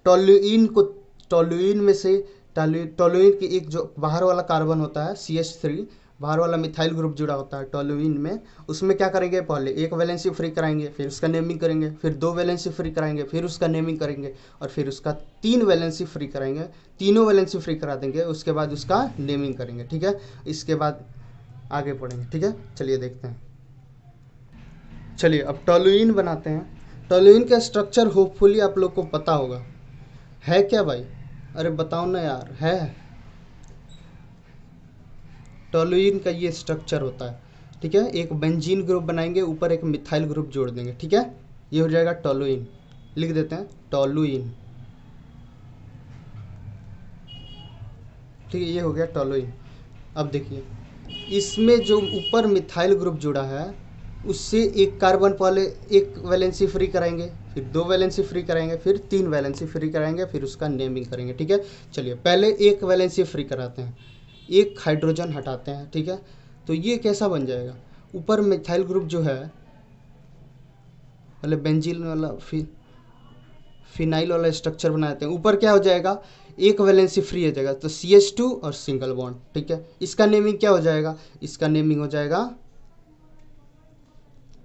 टोल्यूइन को। टोल्यूइन में से टोल्यूइन की एक जो बाहर वाला कार्बन होता है CH3, बाहर वाला मिथाइल ग्रुप जुड़ा होता है टोल्यूइन में, उसमें क्या करेंगे, पहले एक वैलेंसी फ्री कराएंगे, फिर उसका नेमिंग करेंगे, फिर 2 वैलेंसी फ्री कराएंगे, फिर उसका नेमिंग करेंगे, और फिर उसका 3 वैलेंसी फ्री कराएंगे, तीनों वैलेंसी फ्री करा देंगे, उसके बाद उसका नेमिंग करेंगे। ठीक है, इसके बाद आगे पढ़ेंगे। ठीक है, चलिए देखते हैं। चलिए अब टोल्यूइन बनाते हैं। टोल्यूइन का स्ट्रक्चर होपफुली आप लोग को पता होगा, है क्या भाई, अरे बताओ ना यार, है। टोल्यूइन का ये स्ट्रक्चर होता है। ठीक है, एक बेंजीन ग्रुप बनाएंगे, ऊपर एक मिथाइल ग्रुप जोड़ देंगे। ठीक है, ये हो जाएगा टोल्यूइन, लिख देते हैं टोल्यूइन। ठीक है, ये हो गया टोल्यूइन। अब देखिए इसमें जो ऊपर मिथाइल ग्रुप जुड़ा है, उससे एक कार्बन पहले एक वैलेंसी फ्री कराएंगे, फिर 2 वैलेंसी फ्री कराएंगे, फिर 3 वैलेंसी फ्री कराएंगे, फिर उसका नेमिंग करेंगे। ठीक है, चलिए पहले एक वैलेंसी फ्री कराते हैं, एक हाइड्रोजन हटाते हैं। ठीक है, तो ये कैसा बन जाएगा, ऊपर मिथाइल ग्रुप जो है, पहले बेंजीन वाला फिनाइल वाला स्ट्रक्चर बनाते हैं, ऊपर क्या हो जाएगा, एक वैलेंसी फ्री हो जाएगा, तो CH2 और सिंगल बॉन्ड। ठीक है, इसका नेमिंग क्या हो जाएगा, इसका नेमिंग हो जाएगा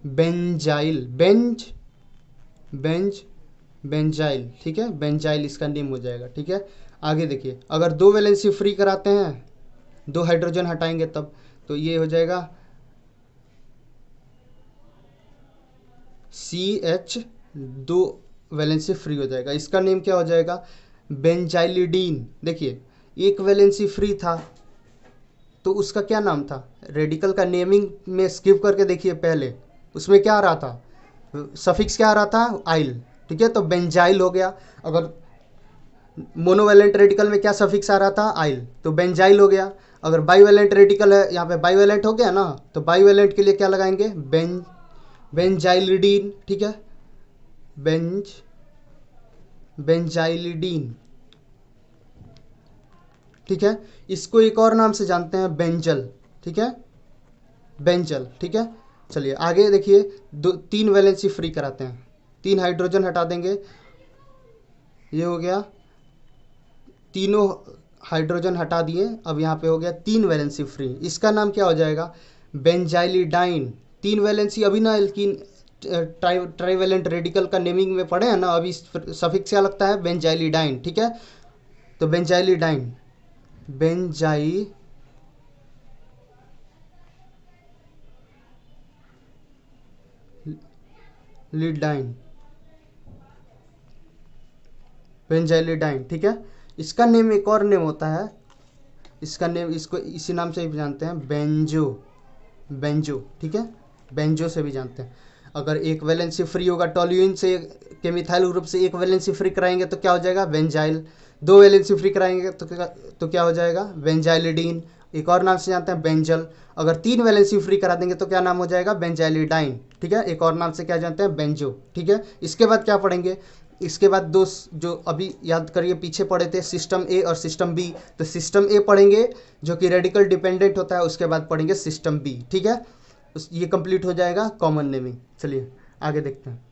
बेंजाइल, बेंजाइल। ठीक है, बेंजाइल इसका नेम हो जाएगा। ठीक है, आगे देखिए, अगर 2 वैलेंसी फ्री कराते हैं, 2 हाइड्रोजन हटाएंगे तब, तो ये हो जाएगा CH, 2 वैलेंसी फ्री हो जाएगा, इसका नेम क्या हो जाएगा, बेंजाइलिडीन। देखिए एक वैलेंसी फ्री था, तो उसका क्या नाम था, रेडिकल का नेमिंग में स्किप करके देखिए, पहले उसमें क्या आ रहा था, सफिक्स क्या आ रहा था, आइल। ठीक है, तो बेंजाइल हो गया। अगर मोनोवैलेंट रेडिकल में क्या सफिक्स आ रहा था, आइल, तो बेंजाइल हो गया। अगर बाईवैलेंट रेडिकल है, यहाँ पे बाईवैलेंट हो गया ना, तो बाईवैलेंट के लिए क्या लगाएंगे, बेंजाइलिडीन। ठीक है, बेंजाइलिडीन। ठीक है, इसको एक और नाम से जानते हैं, बेंजल। ठीक है, बेंजल। ठीक है, चलिए आगे देखिए, 3 वैलेंसी फ्री कराते हैं, 3 हाइड्रोजन हटा देंगे, ये हो गया, तीनों हाइड्रोजन हटा दिए, अब यहाँ पे हो गया 3 वैलेंसी फ्री, इसका नाम क्या हो जाएगा, बेंजाइलिडाइन। 3 वैलेंसी अभी ना एल्कीन ट्राइवेलेंट रेडिकल का नेमिंग में पढ़े हैं ना, अभी सफिक्स क्या लगता है, बेंजाइलिडाइन। ठीक है, तो बेंजाइलिडाइन, बेंजाइलिडाइन, बेंजाइलिडाइन। ठीक है, इसका नेम एक और नेम होता है, इसका नेम, इसको इसी नाम से भी जानते हैं, बेंजो। ठीक है, बेंजो से भी जानते हैं। अगर एक वैलेंसी फ्री होगा, टोल्यूइन से के मिथाइल ग्रुप से एक वैलेंसी फ्री कराएंगे तो क्या हो जाएगा, बेंजाइल। 2 वैलेंसी फ्री कराएंगे तो क्या हो जाएगा, बेंजाइलिडीन। एक और नाम से जानते हैं, बेंजल। अगर 3 वैलेंसी फ्री करा देंगे तो क्या नाम हो जाएगा, बेंजाइलिडाइन। ठीक है, एक और नाम से क्या जानते हैं, बेंजो। ठीक है, इसके बाद क्या पढ़ेंगे, इसके बाद 2 जो अभी याद करिए पीछे पढ़े थे, सिस्टम ए और सिस्टम बी। तो सिस्टम ए पढ़ेंगे जो कि रेडिकल डिपेंडेंट होता है, उसके बाद पढ़ेंगे सिस्टम बी। ठीक है, ये कंप्लीट हो जाएगा कॉमन नेमिंग। चलिए आगे देखते हैं।